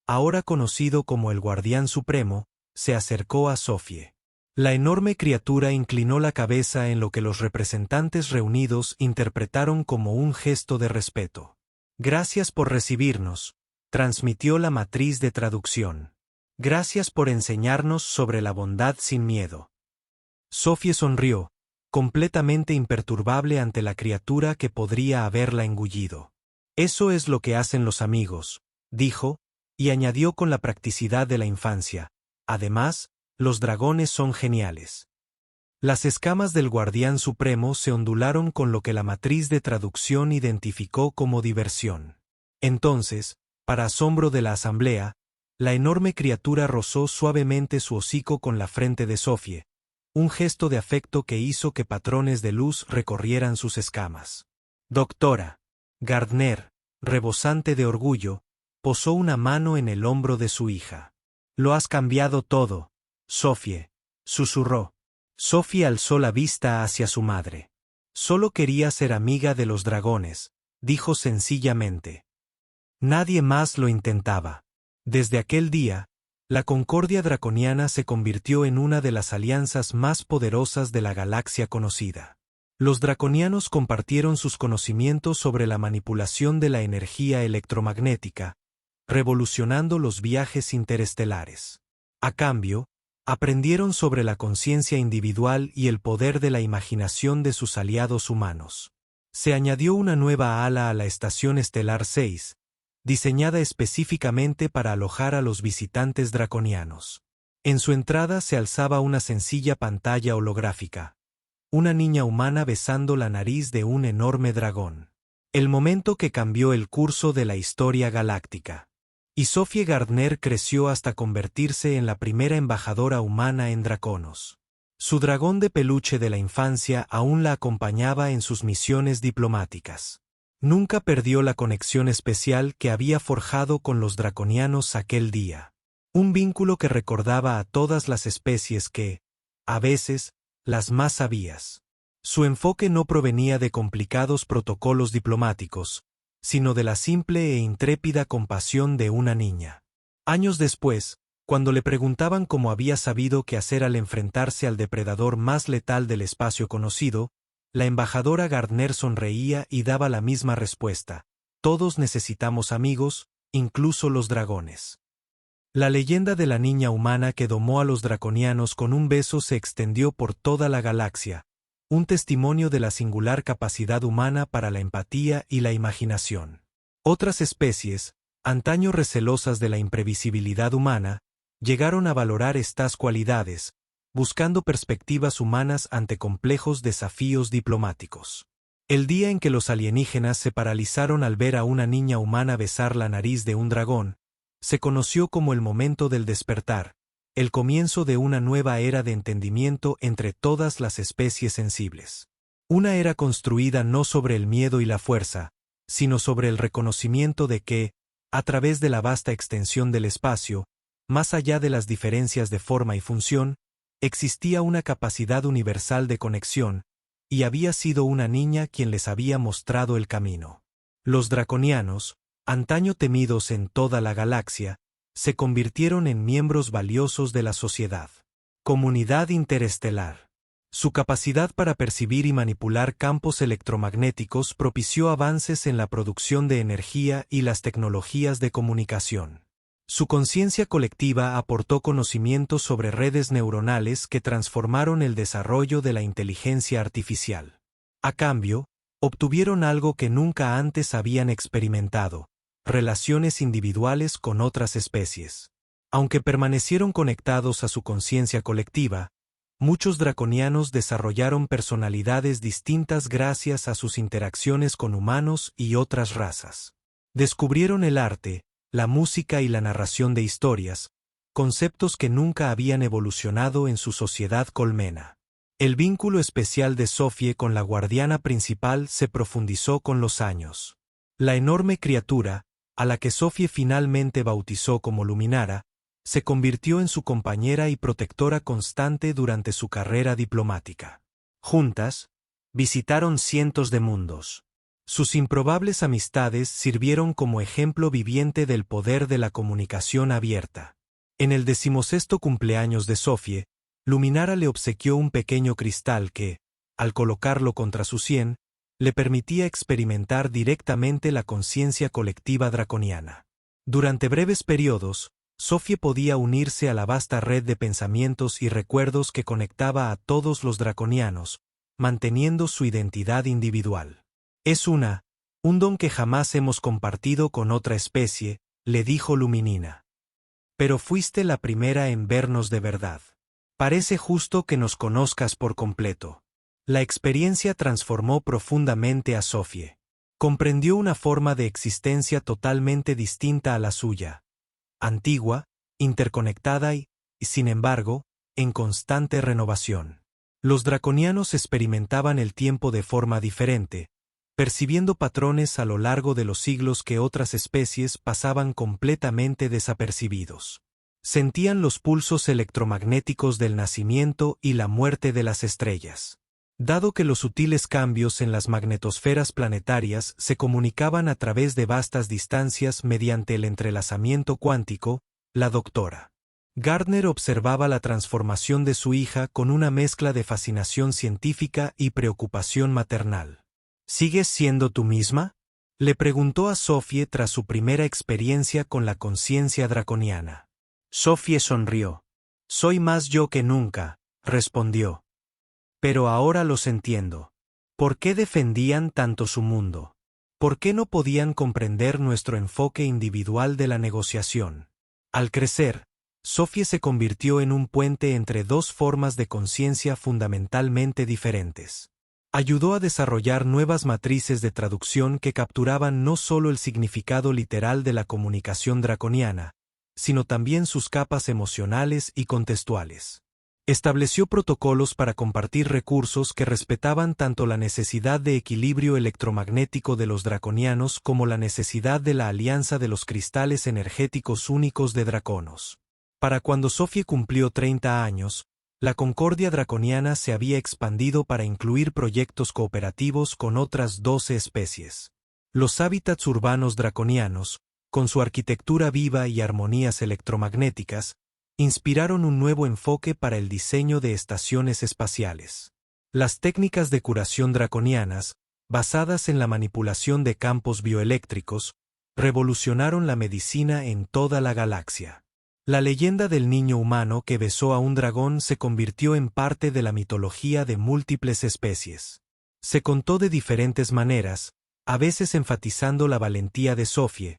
ahora conocido como el Guardián Supremo, se acercó a Sophie. La enorme criatura inclinó la cabeza en lo que los representantes reunidos interpretaron como un gesto de respeto. Gracias por recibirnos, transmitió la matriz de traducción. Gracias por enseñarnos sobre la bondad sin miedo. Sophie sonrió, completamente imperturbable ante la criatura que podría haberla engullido. Eso es lo que hacen los amigos, dijo, y añadió con la practicidad de la infancia. Además, los dragones son geniales. Las escamas del Guardián Supremo se ondularon con lo que la matriz de traducción identificó como diversión. Entonces, para asombro de la asamblea, la enorme criatura rozó suavemente su hocico con la frente de Sophie, un gesto de afecto que hizo que patrones de luz recorrieran sus escamas. Doctora Gardner, rebosante de orgullo, posó una mano en el hombro de su hija. Lo has cambiado todo, Sophie, susurró. Sophie alzó la vista hacia su madre. Solo quería ser amiga de los dragones, dijo sencillamente. Nadie más lo intentaba. Desde aquel día, la Concordia Draconiana se convirtió en una de las alianzas más poderosas de la galaxia conocida. Los draconianos compartieron sus conocimientos sobre la manipulación de la energía electromagnética, revolucionando los viajes interestelares. A cambio, aprendieron sobre la conciencia individual y el poder de la imaginación de sus aliados humanos. Se añadió una nueva ala a la Estación Estelar 6, diseñada específicamente para alojar a los visitantes draconianos. En su entrada se alzaba una sencilla pantalla holográfica. Una niña humana besando la nariz de un enorme dragón. El momento que cambió el curso de la historia galáctica. Y Sophie Gardner creció hasta convertirse en la primera embajadora humana en Draconos. Su dragón de peluche de la infancia aún la acompañaba en sus misiones diplomáticas. Nunca perdió la conexión especial que había forjado con los draconianos aquel día. Un vínculo que recordaba a todas las especies que, a veces, las más sabias. Su enfoque no provenía de complicados protocolos diplomáticos, sino de la simple e intrépida compasión de una niña. Años después, cuando le preguntaban cómo había sabido qué hacer al enfrentarse al depredador más letal del espacio conocido, la embajadora Gardner sonreía y daba la misma respuesta: todos necesitamos amigos, incluso los dragones. La leyenda de la niña humana que domó a los draconianos con un beso se extendió por toda la galaxia, un testimonio de la singular capacidad humana para la empatía y la imaginación. Otras especies, antaño recelosas de la imprevisibilidad humana, llegaron a valorar estas cualidades, buscando perspectivas humanas ante complejos desafíos diplomáticos. El día en que los alienígenas se paralizaron al ver a una niña humana besar la nariz de un dragón, se conoció como el momento del despertar, el comienzo de una nueva era de entendimiento entre todas las especies sensibles. Una era construida no sobre el miedo y la fuerza, sino sobre el reconocimiento de que, a través de la vasta extensión del espacio, más allá de las diferencias de forma y función, existía una capacidad universal de conexión, y había sido una niña quien les había mostrado el camino. Los draconianos, antaño temidos en toda la galaxia, se convirtieron en miembros valiosos de la sociedad. Comunidad interestelar. Su capacidad para percibir y manipular campos electromagnéticos propició avances en la producción de energía y las tecnologías de comunicación. Su conciencia colectiva aportó conocimientos sobre redes neuronales que transformaron el desarrollo de la inteligencia artificial. A cambio, obtuvieron algo que nunca antes habían experimentado: relaciones individuales con otras especies. Aunque permanecieron conectados a su conciencia colectiva, muchos draconianos desarrollaron personalidades distintas gracias a sus interacciones con humanos y otras razas. Descubrieron el arte, la música y la narración de historias, conceptos que nunca habían evolucionado en su sociedad colmena. El vínculo especial de Sophie con la guardiana principal se profundizó con los años. La enorme criatura, a la que Sophie finalmente bautizó como Luminara, se convirtió en su compañera y protectora constante durante su carrera diplomática. Juntas, visitaron cientos de mundos. Sus improbables amistades sirvieron como ejemplo viviente del poder de la comunicación abierta. En el 16º cumpleaños de Sophie, Luminara le obsequió un pequeño cristal que, al colocarlo contra su sien, le permitía experimentar directamente la conciencia colectiva draconiana. Durante breves periodos, Sophie podía unirse a la vasta red de pensamientos y recuerdos que conectaba a todos los draconianos, manteniendo su identidad individual. Es un don que jamás hemos compartido con otra especie, le dijo Luminina. Pero fuiste la primera en vernos de verdad. Parece justo que nos conozcas por completo. La experiencia transformó profundamente a Sophie. Comprendió una forma de existencia totalmente distinta a la suya. Antigua, interconectada y, sin embargo, en constante renovación. Los draconianos experimentaban el tiempo de forma diferente, percibiendo patrones a lo largo de los siglos que otras especies pasaban completamente desapercibidos. Sentían los pulsos electromagnéticos del nacimiento y la muerte de las estrellas. Dado que los sutiles cambios en las magnetosferas planetarias se comunicaban a través de vastas distancias mediante el entrelazamiento cuántico, la Dra. Gardner observaba la transformación de su hija con una mezcla de fascinación científica y preocupación maternal. ¿Sigues siendo tú misma?, le preguntó a Sophie tras su primera experiencia con la conciencia draconiana. Sophie sonrió. «Soy más yo que nunca», respondió. «Pero ahora los entiendo. ¿Por qué defendían tanto su mundo? ¿Por qué no podían comprender nuestro enfoque individual de la negociación?» Al crecer, Sophie se convirtió en un puente entre dos formas de conciencia fundamentalmente diferentes. Ayudó a desarrollar nuevas matrices de traducción que capturaban no solo el significado literal de la comunicación draconiana, sino también sus capas emocionales y contextuales. Estableció protocolos para compartir recursos que respetaban tanto la necesidad de equilibrio electromagnético de los draconianos como la necesidad de la alianza de los cristales energéticos únicos de Draconos. Para cuando Sophie cumplió 30 años, la Concordia Draconiana se había expandido para incluir proyectos cooperativos con otras 12 especies. Los hábitats urbanos draconianos, con su arquitectura viva y armonías electromagnéticas, inspiraron un nuevo enfoque para el diseño de estaciones espaciales. Las técnicas de curación draconianas, basadas en la manipulación de campos bioeléctricos, revolucionaron la medicina en toda la galaxia. La leyenda del niño humano que besó a un dragón se convirtió en parte de la mitología de múltiples especies. Se contó de diferentes maneras, a veces enfatizando la valentía de Sophie,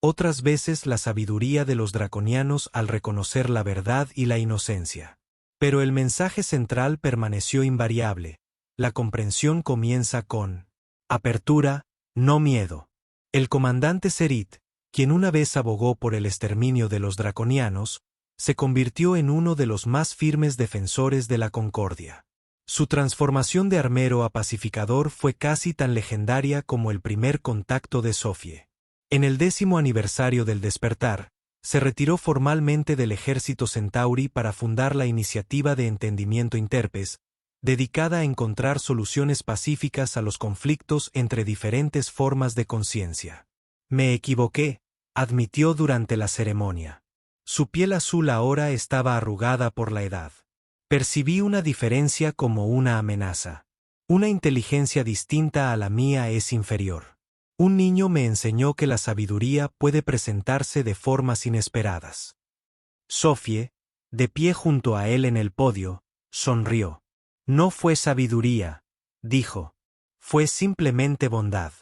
otras veces la sabiduría de los draconianos al reconocer la verdad y la inocencia. Pero el mensaje central permaneció invariable. La comprensión comienza con apertura, no miedo. El comandante Serit, quien una vez abogó por el exterminio de los draconianos, se convirtió en uno de los más firmes defensores de la concordia. Su transformación de armero a pacificador fue casi tan legendaria como el primer contacto de Sophie. En el 10º aniversario del despertar, se retiró formalmente del ejército Centauri para fundar la Iniciativa de Entendimiento Interpes, dedicada a encontrar soluciones pacíficas a los conflictos entre diferentes formas de conciencia. «Me equivoqué», admitió durante la ceremonia. Su piel azul ahora estaba arrugada por la edad. Percibí una diferencia como una amenaza. Una inteligencia distinta a la mía es inferior. Un niño me enseñó que la sabiduría puede presentarse de formas inesperadas. Sophie, de pie junto a él en el podio, sonrió. «No fue sabiduría», dijo. «Fue simplemente bondad».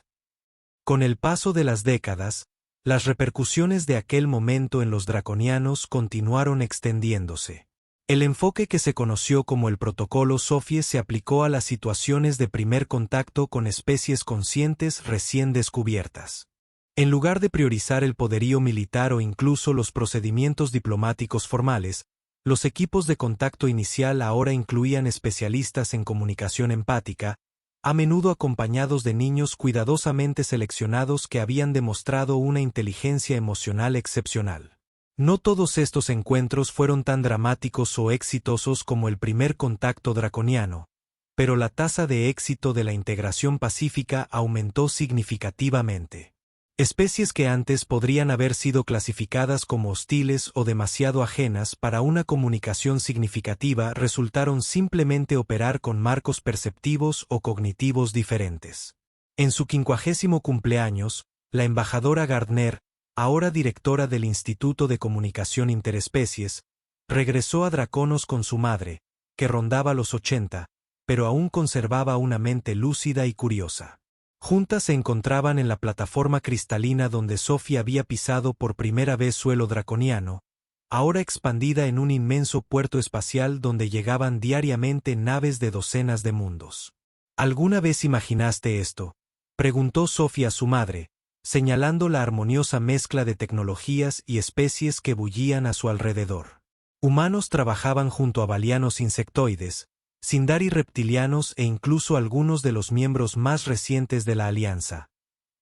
Con el paso de las décadas, las repercusiones de aquel momento en los draconianos continuaron extendiéndose. El enfoque que se conoció como el Protocolo Sophie se aplicó a las situaciones de primer contacto con especies conscientes recién descubiertas. En lugar de priorizar el poderío militar o incluso los procedimientos diplomáticos formales, los equipos de contacto inicial ahora incluían especialistas en comunicación empática, a menudo acompañados de niños cuidadosamente seleccionados que habían demostrado una inteligencia emocional excepcional. No todos estos encuentros fueron tan dramáticos o exitosos como el primer contacto draconiano, pero la tasa de éxito de la integración pacífica aumentó significativamente. Especies que antes podrían haber sido clasificadas como hostiles o demasiado ajenas para una comunicación significativa resultaron simplemente operar con marcos perceptivos o cognitivos diferentes. En su 50º cumpleaños, la embajadora Gardner, ahora directora del Instituto de Comunicación Interespecies, regresó a Draconos con su madre, que rondaba los 80, pero aún conservaba una mente lúcida y curiosa. Juntas se encontraban en la plataforma cristalina donde Sophie había pisado por primera vez suelo draconiano, ahora expandida en un inmenso puerto espacial donde llegaban diariamente naves de docenas de mundos. ¿Alguna vez imaginaste esto?, preguntó Sophie a su madre, señalando la armoniosa mezcla de tecnologías y especies que bullían a su alrededor. Humanos trabajaban junto a balianos insectoides, Sindari reptilianos e incluso algunos de los miembros más recientes de la Alianza,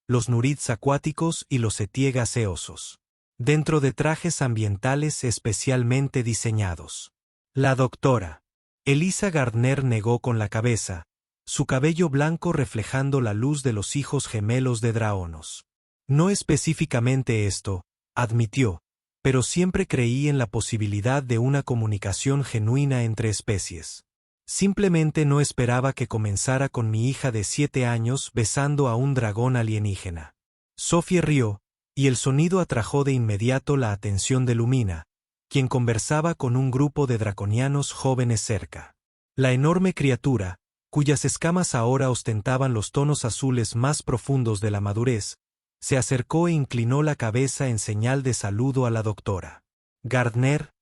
los Nurids acuáticos y los Etie gaseosos, dentro de trajes ambientales especialmente diseñados. La doctora Elisa Gardner negó con la cabeza, su cabello blanco reflejando la luz de los hijos gemelos de Draonos. No específicamente esto, admitió, pero siempre creí en la posibilidad de una comunicación genuina entre especies. Simplemente no esperaba que comenzara con mi hija de 7 años besando a un dragón alienígena. Sophie rió, y el sonido atrajo de inmediato la atención de Lumina, quien conversaba con un grupo de draconianos jóvenes cerca. La enorme criatura, cuyas escamas ahora ostentaban los tonos azules más profundos de la madurez, se acercó e inclinó la cabeza en señal de saludo a la doctora Gardner,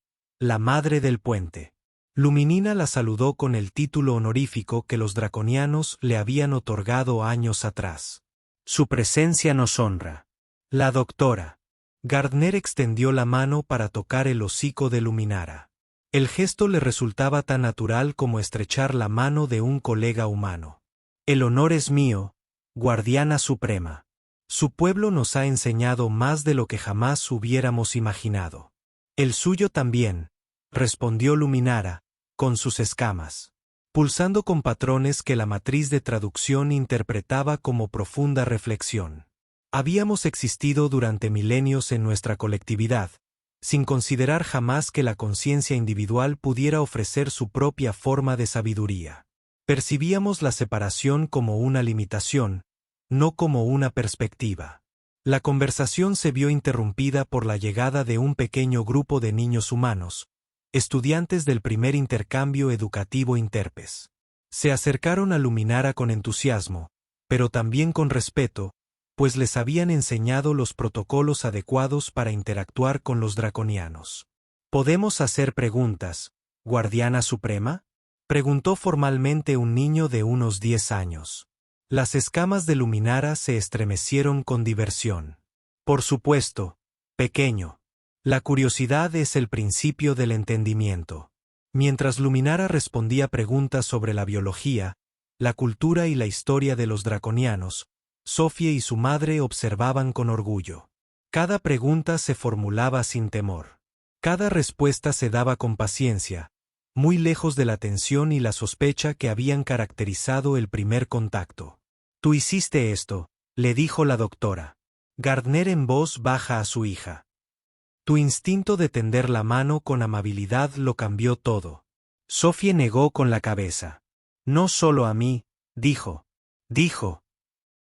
la madre del puente. Luminina la saludó con el título honorífico que los draconianos le habían otorgado años atrás. Su presencia nos honra. La doctora Gardner extendió la mano para tocar el hocico de Luminara. El gesto le resultaba tan natural como estrechar la mano de un colega humano. El honor es mío, guardiana suprema. Su pueblo nos ha enseñado más de lo que jamás hubiéramos imaginado. El suyo también, respondió Luminara, con sus escamas, pulsando con patrones que la matriz de traducción interpretaba como profunda reflexión. Habíamos existido durante milenios en nuestra colectividad, sin considerar jamás que la conciencia individual pudiera ofrecer su propia forma de sabiduría. Percibíamos la separación como una limitación, no como una perspectiva. La conversación se vio interrumpida por la llegada de un pequeño grupo de niños humanos, estudiantes del primer intercambio educativo Interpes. Se acercaron a Luminara con entusiasmo, pero también con respeto, pues les habían enseñado los protocolos adecuados para interactuar con los draconianos. ¿Podemos hacer preguntas, guardiana suprema? Preguntó formalmente un niño de unos 10 años. Las escamas de Luminara se estremecieron con diversión. Por supuesto, pequeño. La curiosidad es el principio del entendimiento. Mientras Luminara respondía preguntas sobre la biología, la cultura y la historia de los draconianos, Sophie y su madre observaban con orgullo. Cada pregunta se formulaba sin temor. Cada respuesta se daba con paciencia, muy lejos de la tensión y la sospecha que habían caracterizado el primer contacto. «Tú hiciste esto», le dijo la doctora Gardner en voz baja a su hija. Tu instinto de tender la mano con amabilidad lo cambió todo. Sophie negó con la cabeza. No solo a mí, dijo.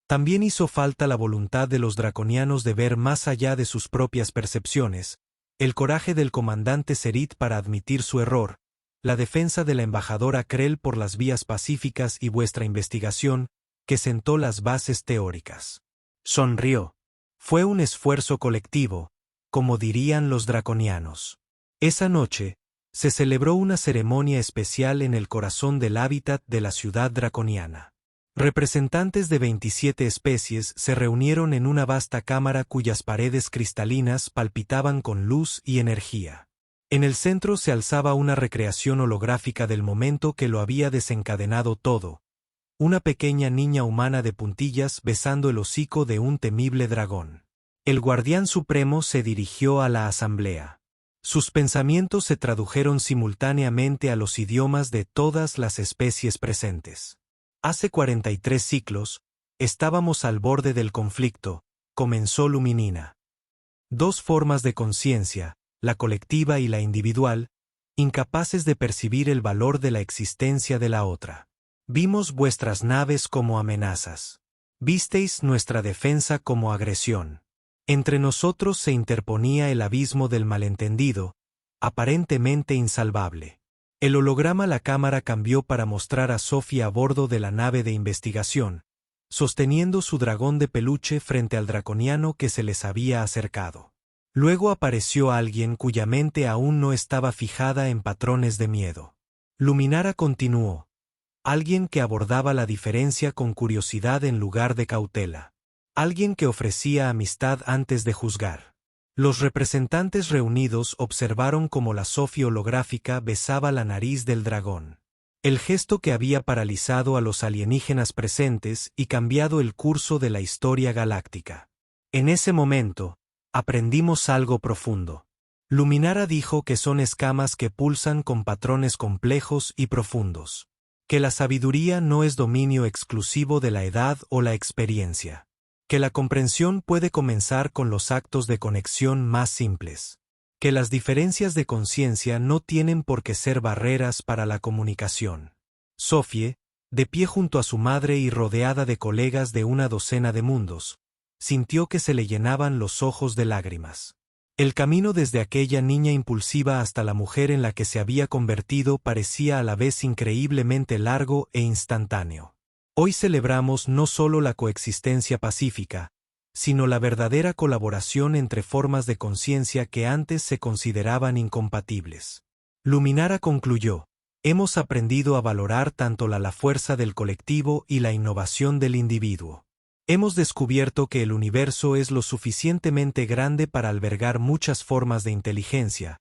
También hizo falta la voluntad de los draconianos de ver más allá de sus propias percepciones, el coraje del comandante Serit para admitir su error, la defensa de la embajadora Krell por las vías pacíficas y vuestra investigación, que sentó las bases teóricas. Sonrió. Fue un esfuerzo colectivo, como dirían los draconianos. Esa noche, se celebró una ceremonia especial en el corazón del hábitat de la ciudad draconiana. Representantes de 27 especies se reunieron en una vasta cámara cuyas paredes cristalinas palpitaban con luz y energía. En el centro se alzaba una recreación holográfica del momento que lo había desencadenado todo. Una pequeña niña humana de puntillas besando el hocico de un temible dragón. El guardián supremo se dirigió a la asamblea. Sus pensamientos se tradujeron simultáneamente a los idiomas de todas las especies presentes. Hace 43 ciclos, estábamos al borde del conflicto, comenzó Luminina. Dos formas de conciencia, la colectiva y la individual, incapaces de percibir el valor de la existencia de la otra. Vimos vuestras naves como amenazas. Visteis nuestra defensa como agresión. Entre nosotros se interponía el abismo del malentendido, aparentemente insalvable. El holograma la cámara cambió para mostrar a Sophie a bordo de la nave de investigación, sosteniendo su dragón de peluche frente al draconiano que se les había acercado. Luego apareció alguien cuya mente aún no estaba fijada en patrones de miedo. Luminara continuó. Alguien que abordaba la diferencia con curiosidad en lugar de cautela. Alguien que ofrecía amistad antes de juzgar. Los representantes reunidos observaron cómo la Sophie holográfica besaba la nariz del dragón. El gesto que había paralizado a los alienígenas presentes y cambiado el curso de la historia galáctica. En ese momento, aprendimos algo profundo. Luminara dijo que son escamas que pulsan con patrones complejos y profundos. Que la sabiduría no es dominio exclusivo de la edad o la experiencia. Que la comprensión puede comenzar con los actos de conexión más simples. Que las diferencias de conciencia no tienen por qué ser barreras para la comunicación. Sophie, de pie junto a su madre y rodeada de colegas de una docena de mundos, sintió que se le llenaban los ojos de lágrimas. El camino desde aquella niña impulsiva hasta la mujer en la que se había convertido parecía a la vez increíblemente largo e instantáneo. Hoy celebramos no solo la coexistencia pacífica, sino la verdadera colaboración entre formas de conciencia que antes se consideraban incompatibles. Luminara concluyó: hemos aprendido a valorar tanto la fuerza del colectivo y la innovación del individuo. Hemos descubierto que el universo es lo suficientemente grande para albergar muchas formas de inteligencia,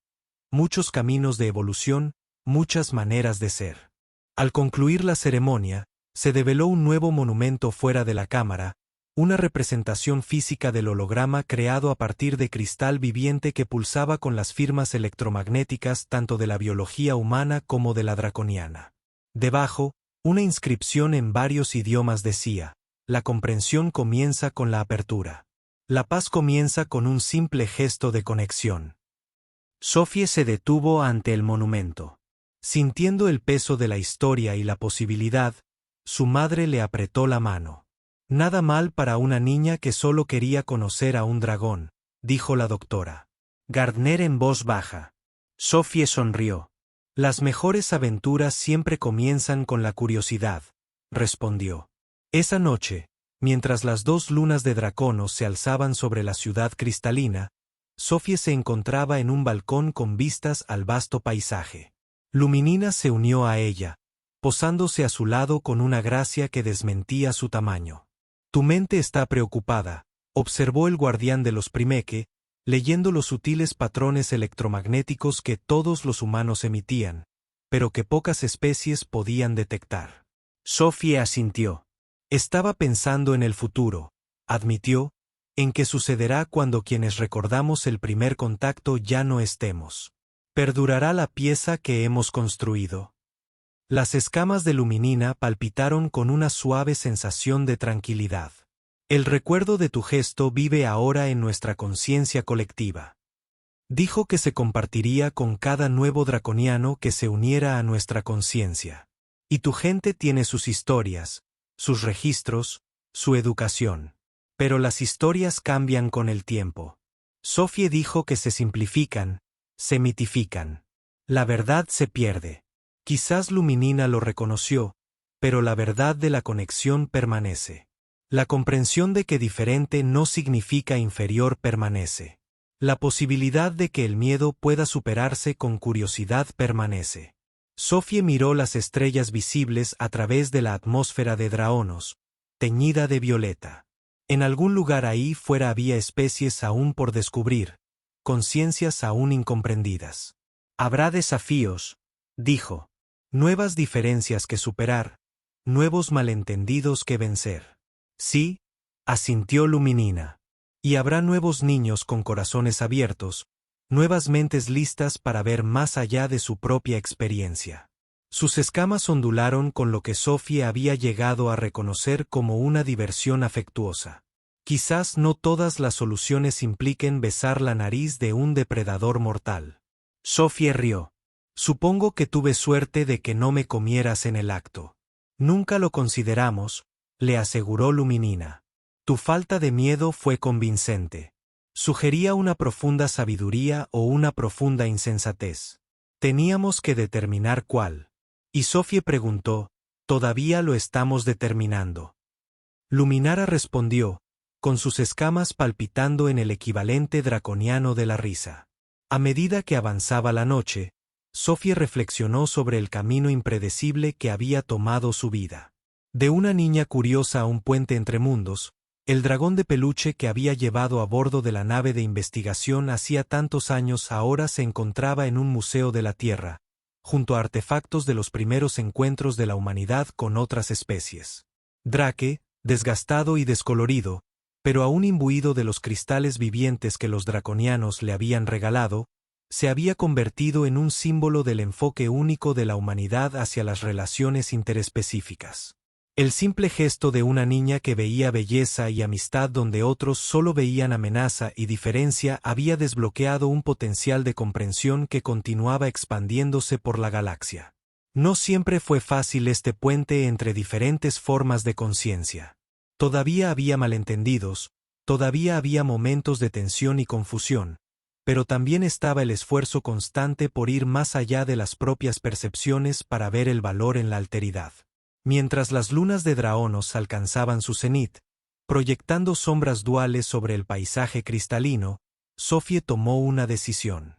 muchos caminos de evolución, muchas maneras de ser. Al concluir la ceremonia, se develó un nuevo monumento fuera de la cámara, una representación física del holograma creado a partir de cristal viviente que pulsaba con las firmas electromagnéticas tanto de la biología humana como de la draconiana. Debajo, una inscripción en varios idiomas decía: la comprensión comienza con la apertura. La paz comienza con un simple gesto de conexión. Sophie se detuvo ante el monumento. Sintiendo el peso de la historia y la posibilidad, su madre le apretó la mano. Nada mal para una niña que solo quería conocer a un dragón, dijo la doctora Gardner en voz baja. Sophie sonrió. Las mejores aventuras siempre comienzan con la curiosidad, respondió. Esa noche, mientras las dos lunas de Draconos se alzaban sobre la ciudad cristalina, Sophie se encontraba en un balcón con vistas al vasto paisaje. Luminina se unió a ella, posándose a su lado con una gracia que desmentía su tamaño. Tu mente está preocupada, observó el guardián de los Primeque, leyendo los sutiles patrones electromagnéticos que todos los humanos emitían, pero que pocas especies podían detectar. Sophie asintió. Estaba pensando en el futuro, admitió, en qué sucederá cuando quienes recordamos el primer contacto ya no estemos. ¿Perdurará la pieza que hemos construido? Las escamas de Luminina palpitaron con una suave sensación de tranquilidad. El recuerdo de tu gesto vive ahora en nuestra conciencia colectiva. Dijo que se compartiría con cada nuevo draconiano que se uniera a nuestra conciencia. Y tu gente tiene sus historias, sus registros, su educación. Pero las historias cambian con el tiempo. Sophie dijo que se simplifican, se mitifican. La verdad se pierde. Quizás Luminina lo reconoció, pero la verdad de la conexión permanece. La comprensión de que diferente no significa inferior permanece. La posibilidad de que el miedo pueda superarse con curiosidad permanece. Sophie miró las estrellas visibles a través de la atmósfera de Draonos, teñida de violeta. En algún lugar ahí fuera había especies aún por descubrir, conciencias aún incomprendidas. Habrá desafíos, dijo, nuevas diferencias que superar, nuevos malentendidos que vencer. Sí, asintió Luminina. Y habrá nuevos niños con corazones abiertos, nuevas mentes listas para ver más allá de su propia experiencia. Sus escamas ondularon con lo que Sophie había llegado a reconocer como una diversión afectuosa. Quizás no todas las soluciones impliquen besar la nariz de un depredador mortal. Sophie rió. Supongo que tuve suerte de que no me comieras en el acto. Nunca lo consideramos, le aseguró Luminina. Tu falta de miedo fue convincente. Sugería una profunda sabiduría o una profunda insensatez. Teníamos que determinar cuál. Y Sophie preguntó, «¿Todavía lo estamos determinando?» Luminara respondió, con sus escamas palpitando en el equivalente draconiano de la risa. A medida que avanzaba la noche, Sophie reflexionó sobre el camino impredecible que había tomado su vida. De una niña curiosa a un puente entre mundos, el dragón de peluche que había llevado a bordo de la nave de investigación hacía tantos años ahora se encontraba en un museo de la Tierra, junto a artefactos de los primeros encuentros de la humanidad con otras especies. Drake, desgastado y descolorido, pero aún imbuido de los cristales vivientes que los draconianos le habían regalado, se había convertido en un símbolo del enfoque único de la humanidad hacia las relaciones interespecíficas. El simple gesto de una niña que veía belleza y amistad donde otros solo veían amenaza y diferencia había desbloqueado un potencial de comprensión que continuaba expandiéndose por la galaxia. No siempre fue fácil este puente entre diferentes formas de conciencia. Todavía había malentendidos, todavía había momentos de tensión y confusión, pero también estaba el esfuerzo constante por ir más allá de las propias percepciones para ver el valor en la alteridad. Mientras las lunas de Draonos alcanzaban su cenit, proyectando sombras duales sobre el paisaje cristalino, Sophie tomó una decisión.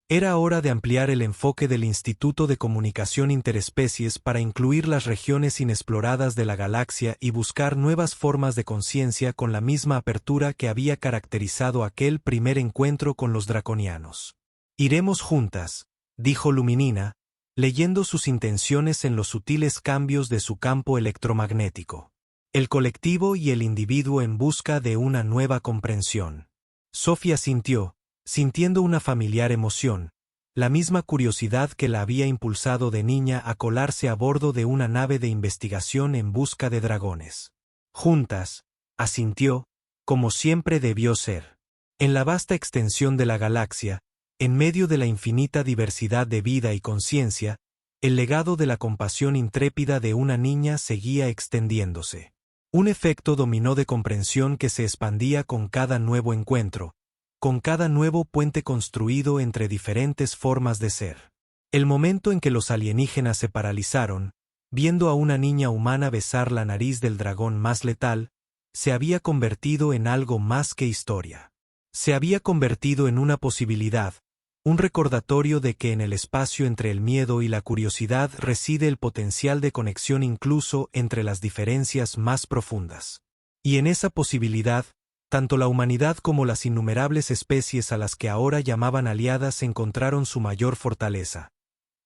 Era hora de ampliar el enfoque del Instituto de Comunicación Interespecies para incluir las regiones inexploradas de la galaxia y buscar nuevas formas de conciencia con la misma apertura que había caracterizado aquel primer encuentro con los draconianos. «Iremos juntas», dijo Luminina, leyendo sus intenciones en los sutiles cambios de su campo electromagnético. El colectivo y el individuo en busca de una nueva comprensión. Sophie asintió, sintiendo una familiar emoción, la misma curiosidad que la había impulsado de niña a colarse a bordo de una nave de investigación en busca de dragones. Juntas, asintió, como siempre debió ser. En la vasta extensión de la galaxia, en medio de la infinita diversidad de vida y conciencia, el legado de la compasión intrépida de una niña seguía extendiéndose. Un efecto dominó de comprensión que se expandía con cada nuevo encuentro, con cada nuevo puente construido entre diferentes formas de ser. El momento en que los alienígenas se paralizaron, viendo a una niña humana besar la nariz del dragón más letal, se había convertido en algo más que historia. Se había convertido en una posibilidad, un recordatorio de que en el espacio entre el miedo y la curiosidad reside el potencial de conexión incluso entre las diferencias más profundas. Y en esa posibilidad, tanto la humanidad como las innumerables especies a las que ahora llamaban aliadas encontraron su mayor fortaleza.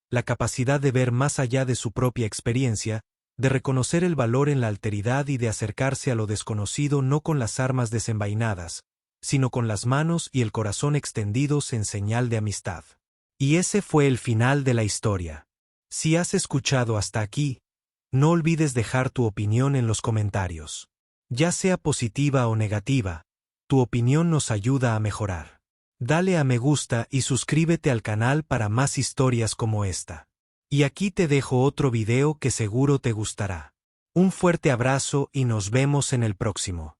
La capacidad de ver más allá de su propia experiencia, de reconocer el valor en la alteridad y de acercarse a lo desconocido no con las armas desenvainadas, sino con las manos y el corazón extendidos en señal de amistad. Y ese fue el final de la historia. Si has escuchado hasta aquí, no olvides dejar tu opinión en los comentarios. Ya sea positiva o negativa, tu opinión nos ayuda a mejorar. Dale a me gusta y suscríbete al canal para más historias como esta. Y aquí te dejo otro video que seguro te gustará. Un fuerte abrazo y nos vemos en el próximo.